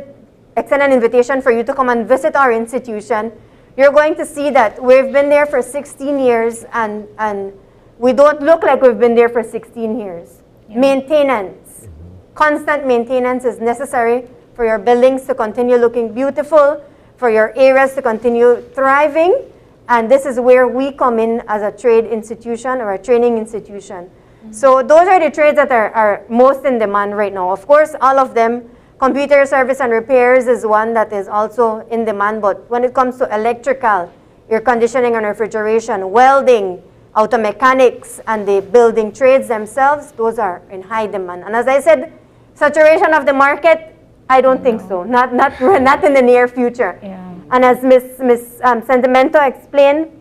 an invitation for you to come and visit our institution. You're going to see that we've been there for 16 years, and we don't look like we've been there for 16 years. Maintenance, constant maintenance is necessary for your buildings to continue looking beautiful, for your areas to continue thriving, and this is where we come in as a trade institution or a training institution. So those are the trades that are most in demand right now. Of course, all of them, computer service and repairs is one that is also in demand, but when it comes to electrical, air conditioning and refrigeration, welding, auto mechanics, and the building trades themselves, those are in high demand. And as I said, saturation of the market, I don't think so, not in the near future. And as Ms. Sentimento explained,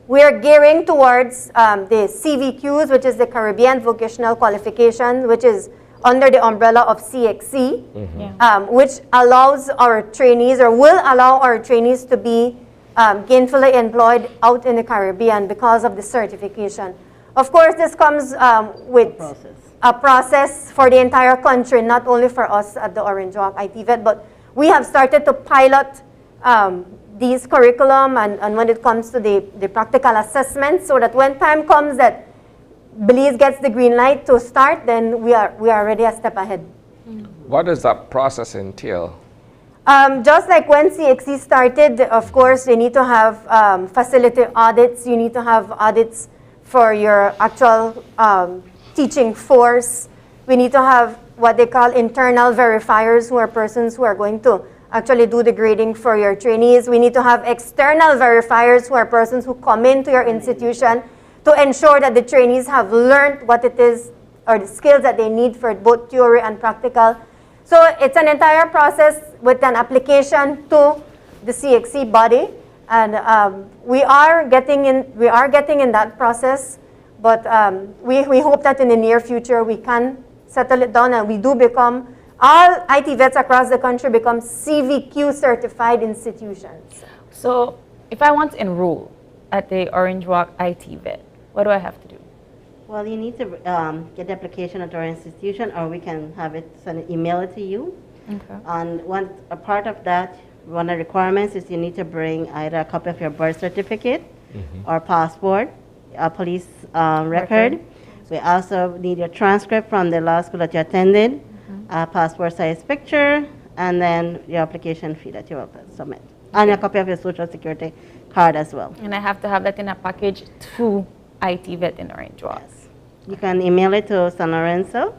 we are gearing towards the CVQs, which is the Caribbean Vocational Qualification, which is under the umbrella of CXC, which allows our trainees, or will allow our trainees to be gainfully employed out in the Caribbean because of the certification. Of course, this comes with a process for the entire country, not only for us at the Orange Walk ITVET, but we have started to pilot these curriculum and when it comes to the practical assessments, so that when time comes that Belize gets the green light to start, then we are already a step ahead. What does that process entail? Just like when CXC started, of course, they need to have facility audits. You need to have audits for your actual teaching force. We need to have what they call internal verifiers, who are persons who are going to actually do the grading for your trainees. We need to have external verifiers, who are persons who come into your institution to ensure that the trainees have learned what it is, or the skills that they need for both theory and practical. So it's an entire process with an application to the CXC body, and we are getting in that process, but we hope that in the near future we can settle it down, and we do become, all ITVETs across the country become CVQ certified institutions. So if I want to enroll at the Orange Walk ITVET, what do I have to do? Well, you need to get the application at our institution, or we can have it email it to you. Okay. And a part of that, one of the requirements is you need to bring either a copy of your birth certificate or passport, a police record. We also need your transcript from the law school that you attended, a passport size picture, and then your application fee that you will submit. And a copy of your social security card as well. And I have to have that in a package to IT Vet in Orange Walk. Yes. You can email it to San Lorenzo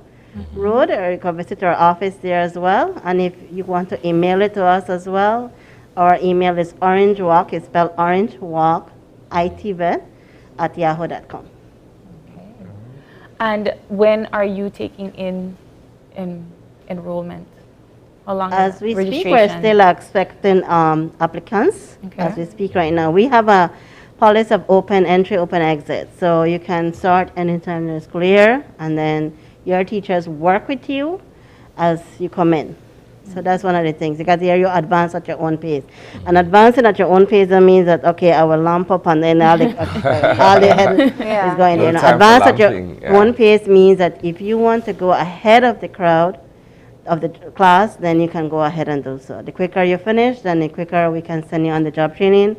Road, or you can visit our office there as well. And if you want to email it to us as well, our email is orangewalk, it's spelled Orange Walk, itvet @yahoo.com. And when are you taking in enrollment? How long is As we speak, we're registration? still expecting applicants. Okay. As we speak right now, we have a policy of open entry, open exit. So you can start anytime the school year, and then your teachers work with you as you come in. So that's one of the things, because here you advance at your own pace. And advancing at your own pace, that means that, okay, I will lamp up and then all the head is going there. No Now, time for advance at your lamping, yeah. own pace means that if you want to go ahead of the crowd, of the class, then you can go ahead and do so. The quicker you finish, then the quicker we can send you on the job training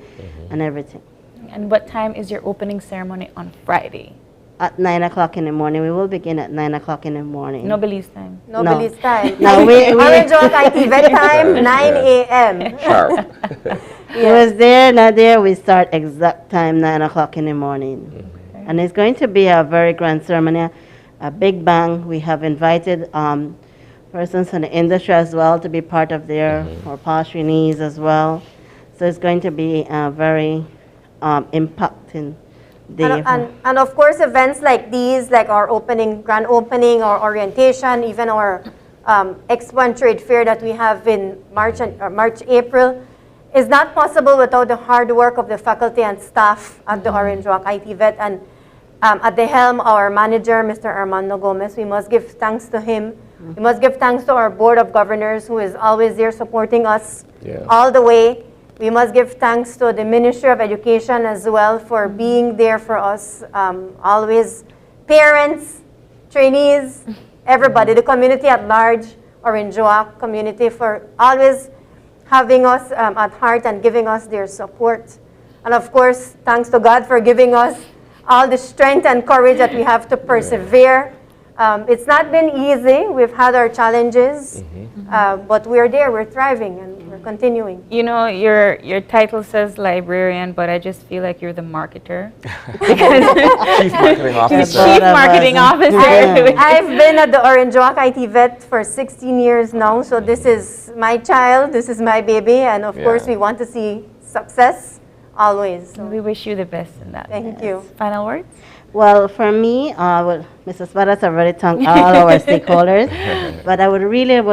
and everything. And what time is your opening ceremony on Friday? At 9 o'clock in the morning. We will begin at 9 o'clock in the morning. No Belize time. No Belize time. No, we Orange Walk IT Vet time, 9 a.m. Sharp. It was there, not there. We start exact time 9 o'clock in the morning. And it's going to be a very grand ceremony, a big bang. We have invited persons in the industry as well to be part of their or past trainees as well. So it's going to be a very impacting day. And of course, events like these, like our grand opening, or orientation, even our Expo and Trade Fair that we have in March, April, is not possible without the hard work of the faculty and staff at the Orange Walk IT Vet. And at the helm, our manager, Mr. Armando Gomez, we must give thanks to him. We must give thanks to our Board of Governors, who is always there supporting us all the way. We must give thanks to the Ministry of Education as well for being there for us, always. Parents, trainees, everybody, the community at large, Orange Walk community, for always having us at heart and giving us their support. And of course, thanks to God for giving us all the strength and courage that we have to persevere. It's not been easy. We've had our challenges, but we're there, we're thriving, and we're continuing. You know, your title says librarian, but I just feel like you're the marketer. Chief Marketing Officer. Chief Marketing Officer. I've been at the Orange Walk IT Vet for 16 years now, so this is my child, this is my baby, and of course we want to see success always. So. We wish you the best in that. Thank you. Final words? Well, for me, Mrs. Barras already thanked all our stakeholders, but I would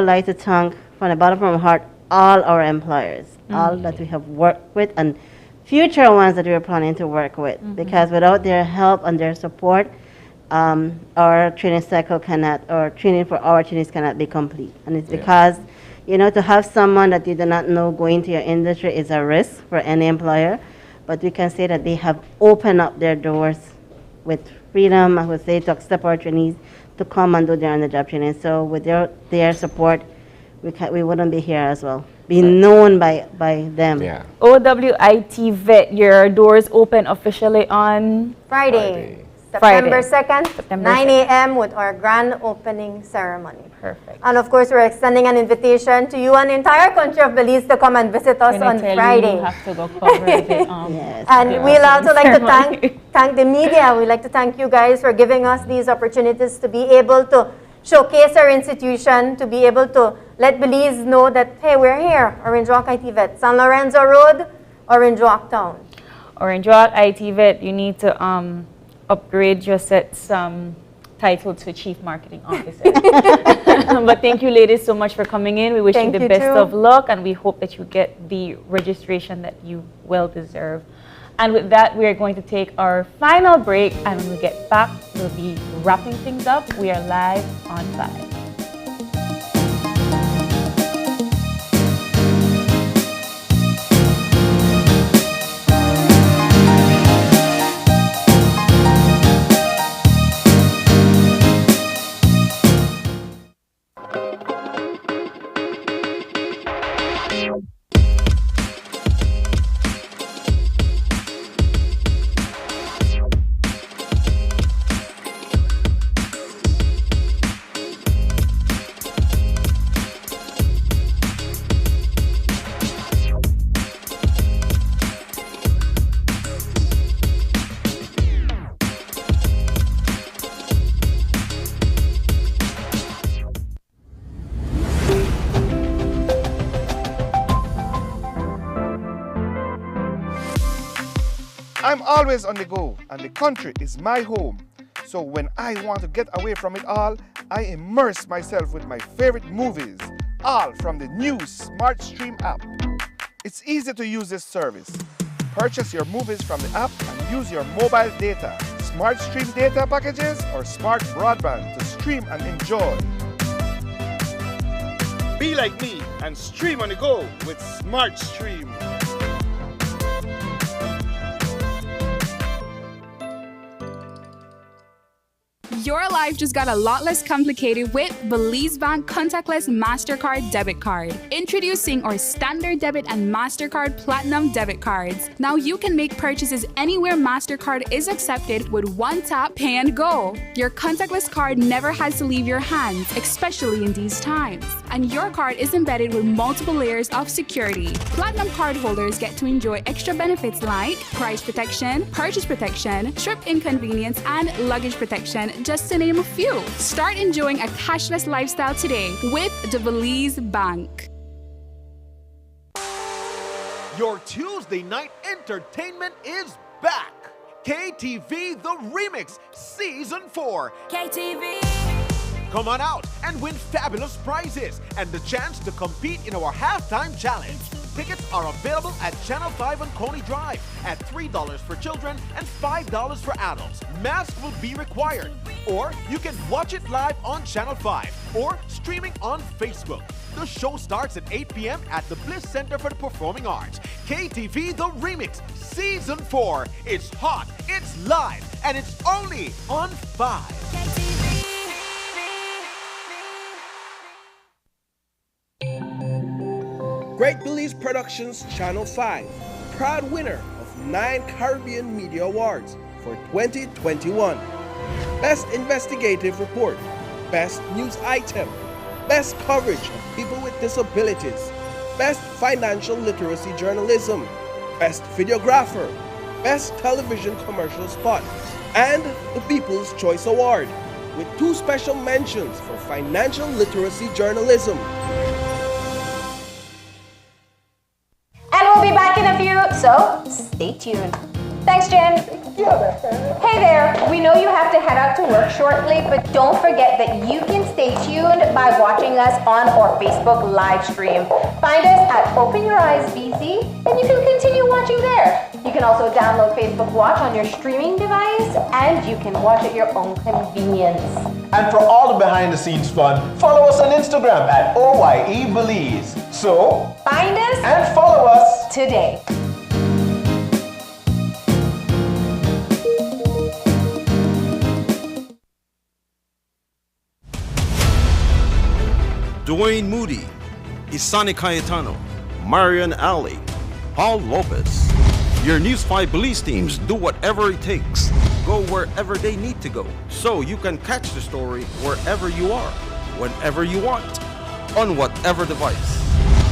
like to thank from the bottom of my heart all our employers, all that we have worked with, and future ones that we are planning to work with, because without their help and their support, our training cycle or training for our trainees cannot be complete. And it's because, you know, to have someone that you do not know going to your industry is a risk for any employer, but we can say that they have opened up their doors with freedom, I would say, to accept our trainees to come and do their on-the-job training. So with their support, we wouldn't be here as well. Be known by them. Yeah. OWIT Vet, your doors open officially on Friday. September 2nd, 9 a.m. with our grand opening ceremony. Perfect. And of course, we're extending an invitation to you and the entire country of Belize to come and visit us on Friday. You have to go cover it. Yes. And we'd also like to thank the media. We'd like to thank you guys for giving us these opportunities to be able to showcase our institution, to be able to let Belize know that, hey, we're here, Orange Walk IT Vet, San Lorenzo Road, Orange Walk Town. Orange Walk IT Vet, you need to upgrade your set's title to Chief Marketing Officer. But thank you, ladies, so much for coming in. We wish you the best of luck, and we hope that you get the registration that you well deserve. And with that, we are going to take our final break, and when we get back, we'll be wrapping things up. We are live on 5. I'm always on the go, and the country is my home. So when I want to get away from it all, I immerse myself with my favorite movies, all from the new Smart Stream app. It's easy to use this service. Purchase your movies from the app and use your mobile data, Smart Stream data packages, or smart broadband to stream and enjoy. Be like me and stream on the go with Smart Stream. Your life just got a lot less complicated with Belize Bank Contactless MasterCard Debit Card. Introducing our Standard Debit and MasterCard Platinum Debit Cards. Now you can make purchases anywhere MasterCard is accepted with one tap, pay and go. Your contactless card never has to leave your hands, especially in these times. And your card is embedded with multiple layers of security. Platinum card holders get to enjoy extra benefits like price protection, purchase protection, trip inconvenience, and luggage protection, just to name a few. Start enjoying a cashless lifestyle today with the Belize Bank. Your Tuesday night entertainment is back. KTV The Remix Season 4. KTV. Come on out and win fabulous prizes and the chance to compete in our halftime challenge. Tickets are available at Channel 5 on Coney Drive at $3 for children and $5 for adults. Mask will be required. Or you can watch it live on Channel 5 or streaming on Facebook. The show starts at 8 p.m. at the Bliss Center for the Performing Arts. KTV The Remix Season 4. It's hot, it's live, and it's only on 5. Great Belize Productions Channel 5, proud winner of 9 Caribbean Media Awards for 2021. Best Investigative Report, Best News Item, Best Coverage of People with Disabilities, Best Financial Literacy Journalism, Best Videographer, Best Television Commercial Spot, and the People's Choice Award, with 2 special mentions for Financial Literacy Journalism. And we'll be back in a few, so stay tuned. Thanks, Jen. Hey there, we know you have to head out to work shortly, but don't forget that you can stay tuned by watching us on our Facebook live stream. Find us at Open Your Eyes BC, and you can continue watching there. You can also download Facebook Watch on your streaming device, and you can watch at your own convenience. And for all the behind the scenes fun, follow us on Instagram at OYE Belize. So, find us and follow us today. Dwayne Moody, Isani Cayetano, Marian Ali, Paul Lopez. Your News 5 Belize teams do whatever it takes. Go wherever they need to go, so you can catch the story wherever you are, whenever you want, on whatever device.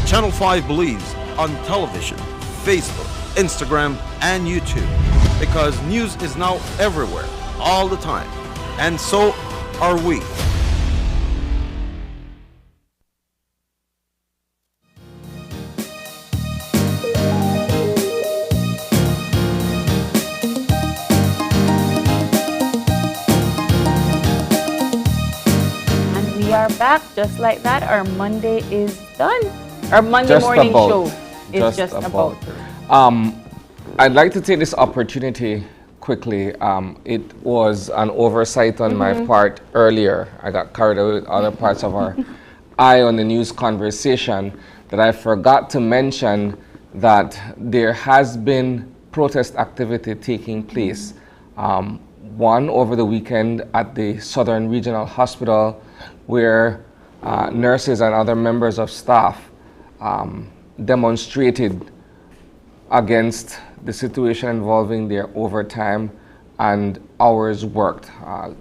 Channel 5 Belize on television, Facebook, Instagram, and YouTube. Because news is now everywhere, all the time. And so are we. Back just like that. Our Monday is done. Our Monday Just morning about. show is just about. I'd like to take this opportunity quickly. It was an oversight on my part earlier. I got carried away with other parts of our Eye on the News conversation that I forgot to mention that there has been protest activity taking place. One over the weekend at the Southern Regional Hospital, where nurses and other members of staff demonstrated against the situation involving their overtime and hours worked,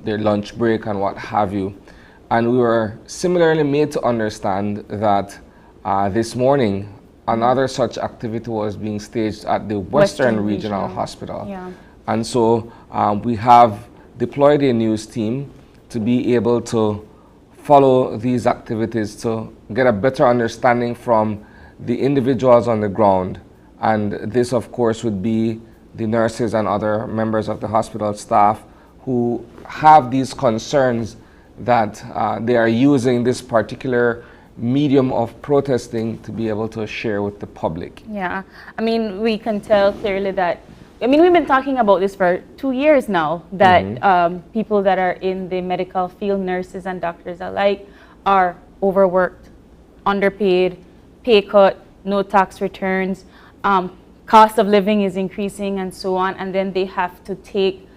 their lunch break and what have you. And we were similarly made to understand that this morning another such activity was being staged at the Western Regional Hospital. Yeah. And so we have deployed a news team to be able to follow these activities to get a better understanding from the individuals on the ground. And this, of course, would be the nurses and other members of the hospital staff who have these concerns that they are using this particular medium of protesting to be able to share with the public. Yeah, I mean, we can tell clearly that, I mean, we've been talking about this for 2 years now, that people that are in the medical field, nurses and doctors alike, are overworked, underpaid, pay cut, no tax returns, cost of living is increasing and so on, and then they have to take,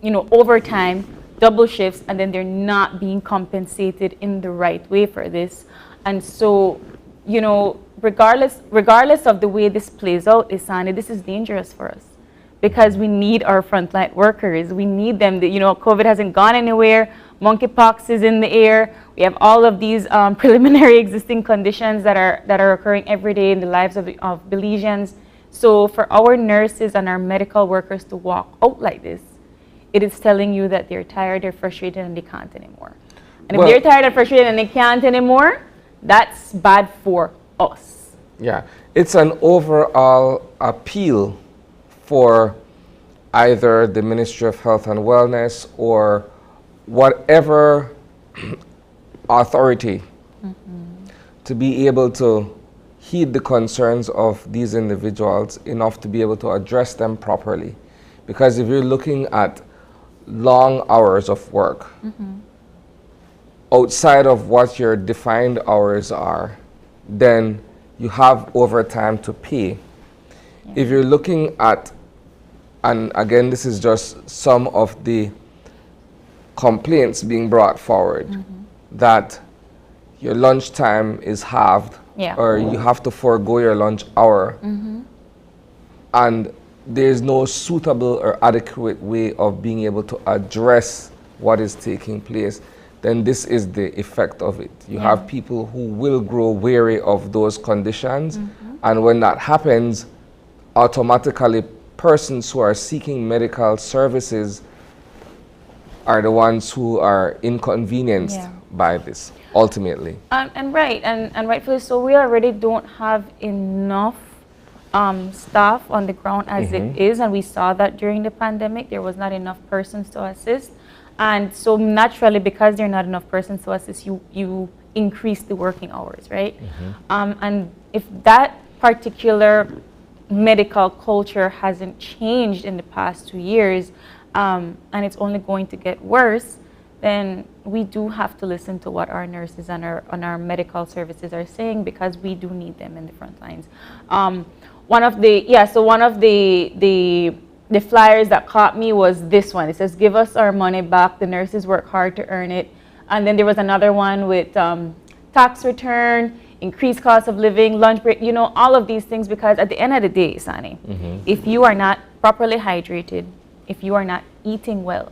overtime, double shifts, and then they're not being compensated in the right way for this. And so, regardless of the way this plays out, Isani, this is dangerous for us because we need our frontline workers. We need them. COVID hasn't gone anywhere. Monkeypox is in the air. We have all of these preliminary existing conditions that are occurring every day in the lives of Belizeans. So for our nurses and our medical workers to walk out like this, it is telling you that they're tired, they're frustrated, and they can't anymore. And if they're tired and frustrated and they can't anymore, that's bad for us. Yeah, it's an overall appeal for either the Ministry of Health and Wellness or whatever authority to be able to heed the concerns of these individuals enough to be able to address them properly. Because if you're looking at long hours of work outside of what your defined hours are, then you have overtime to pay. If you're looking at, and again, this is just some of the complaints being brought forward, that your lunch time is halved, or you have to forego your lunch hour, and there's no suitable or adequate way of being able to address what is taking place, then this is the effect of it. You have people who will grow weary of those conditions, and when that happens, automatically persons who are seeking medical services are the ones who are inconvenienced by this, ultimately. And rightfully so. We already don't have enough staff on the ground as it is, and we saw that during the pandemic. There was not enough persons to assist, and so naturally, because there are not enough persons to assist, you increase the working hours, right? And if that particular medical culture hasn't changed in the past 2 years, and it's only going to get worse, then we do have to listen to what our nurses and our medical services are saying, because we do need them in the front lines. One of the flyers that caught me was this one. It says, "Give us our money back. The nurses work hard to earn it." And then there was another one with tax return, increased cost of living, lunch break, all of these things, because at the end of the day, Sani, if you are not properly hydrated, if you are not eating well,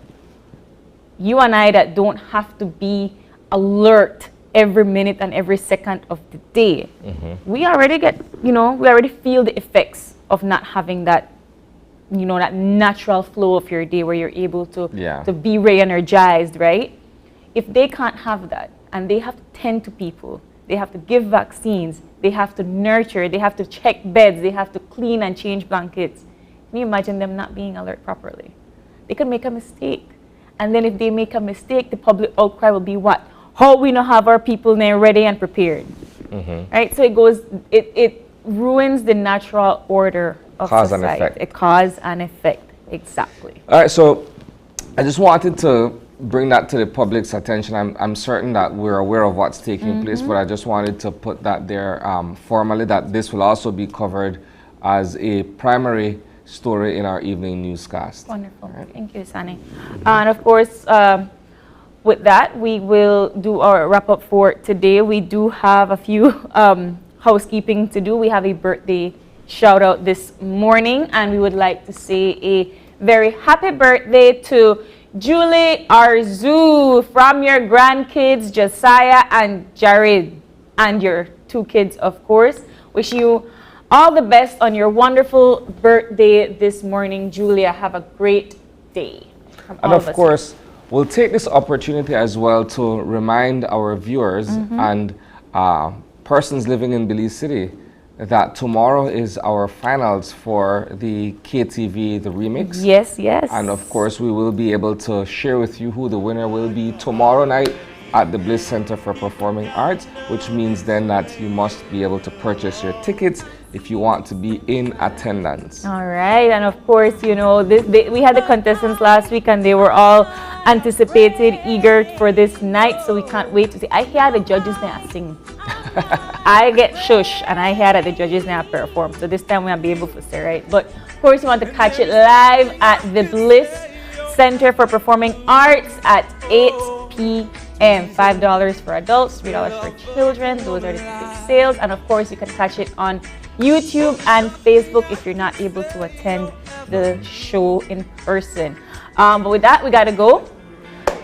you and I that don't have to be alert every minute and every second of the day, we already we already feel the effects of not having that, that natural flow of your day where you're able to be re-energized, right? If they can't have that, and they have to tend to people, they have to give vaccines, they have to nurture, they have to check beds, they have to clean and change blankets. Can you imagine them not being alert properly? They could make a mistake. And then if they make a mistake, the public outcry will be what? How we not have our people there ready and prepared. Right? So it ruins the natural order of Cause society. and effect. A cause and effect, exactly. All right, so I just wanted to bring that to the public's attention. I'm certain that we're aware of what's taking place, but I just wanted to put that there formally, that this will also be covered as a primary story in our evening newscast. Wonderful. Right. Thank you, Sani. And of course, with that, we will do our wrap up for today. We do have a few housekeeping to do. We have a birthday shout out this morning, and we would like to say a very happy birthday to Julie Arzu from your grandkids, Josiah and Jared, and your 2 kids, of course. Wish you all the best on your wonderful birthday this morning, Julia. Have a great day. And of course, we'll take this opportunity as well to remind our viewers and persons living in Belize City that tomorrow is our finals for the KTV, the remix. Yes, yes. And of course, we will be able to share with you who the winner will be tomorrow night at the Bliss Center for Performing Arts, which means then that you must be able to purchase your tickets if you want to be in attendance. All right, and of course, you know, we had the contestants last week and they were all anticipated, eager for this night, so we can't wait to see. I hear the judges now sing. I get shush and I hear that the judges now perform, so this time we'll be able to say, right? But of course, you want to catch it live at the Bliss Center for Performing Arts at 8 p.m. $5 for adults, $3 for children. Those are the ticket sales. And of course, you can catch it on YouTube and Facebook if you're not able to attend the show in person. But with that, we got to go.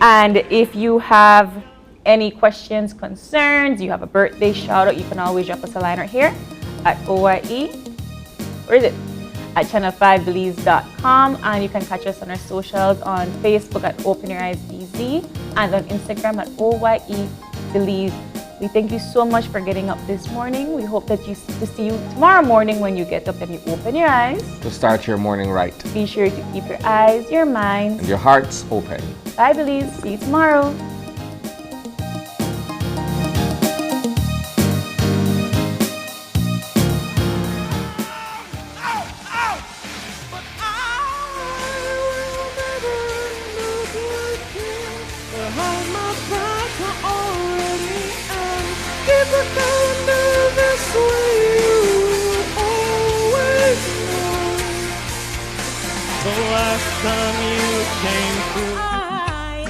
And if you have any questions, concerns, you have a birthday shout out, you can always drop us a line right here at OYE. Where is it? At channel5belize.com, and you can catch us on our socials on Facebook at Open Your Eyes BZ and on Instagram at OYE Belize. We thank you so much for getting up this morning. We hope that to see you tomorrow morning when you get up and you open your eyes. To start your morning right. Be sure to keep your eyes, your minds, and your hearts open. Bye, Belize. See you tomorrow.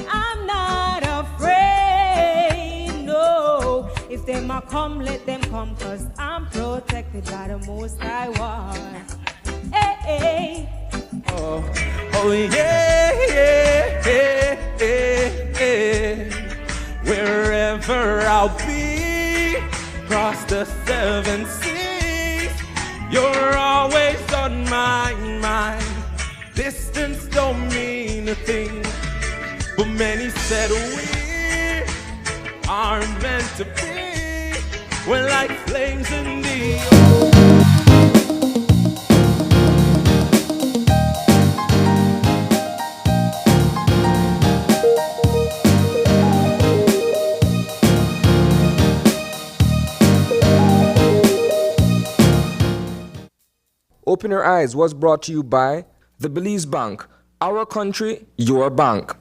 I'm not afraid, no. If them a come, let them come, cause I'm protected by the Most High One. Hey, hey. Oh yeah, yeah, yeah, yeah, yeah. Wherever I'll be, across the 7 seas, you're always on my mind. Distance don't mean a thing, but many said we aren't meant to be. We're like flames in the Open Your Eyes was brought to you by the Belize Bank. Our country, your bank.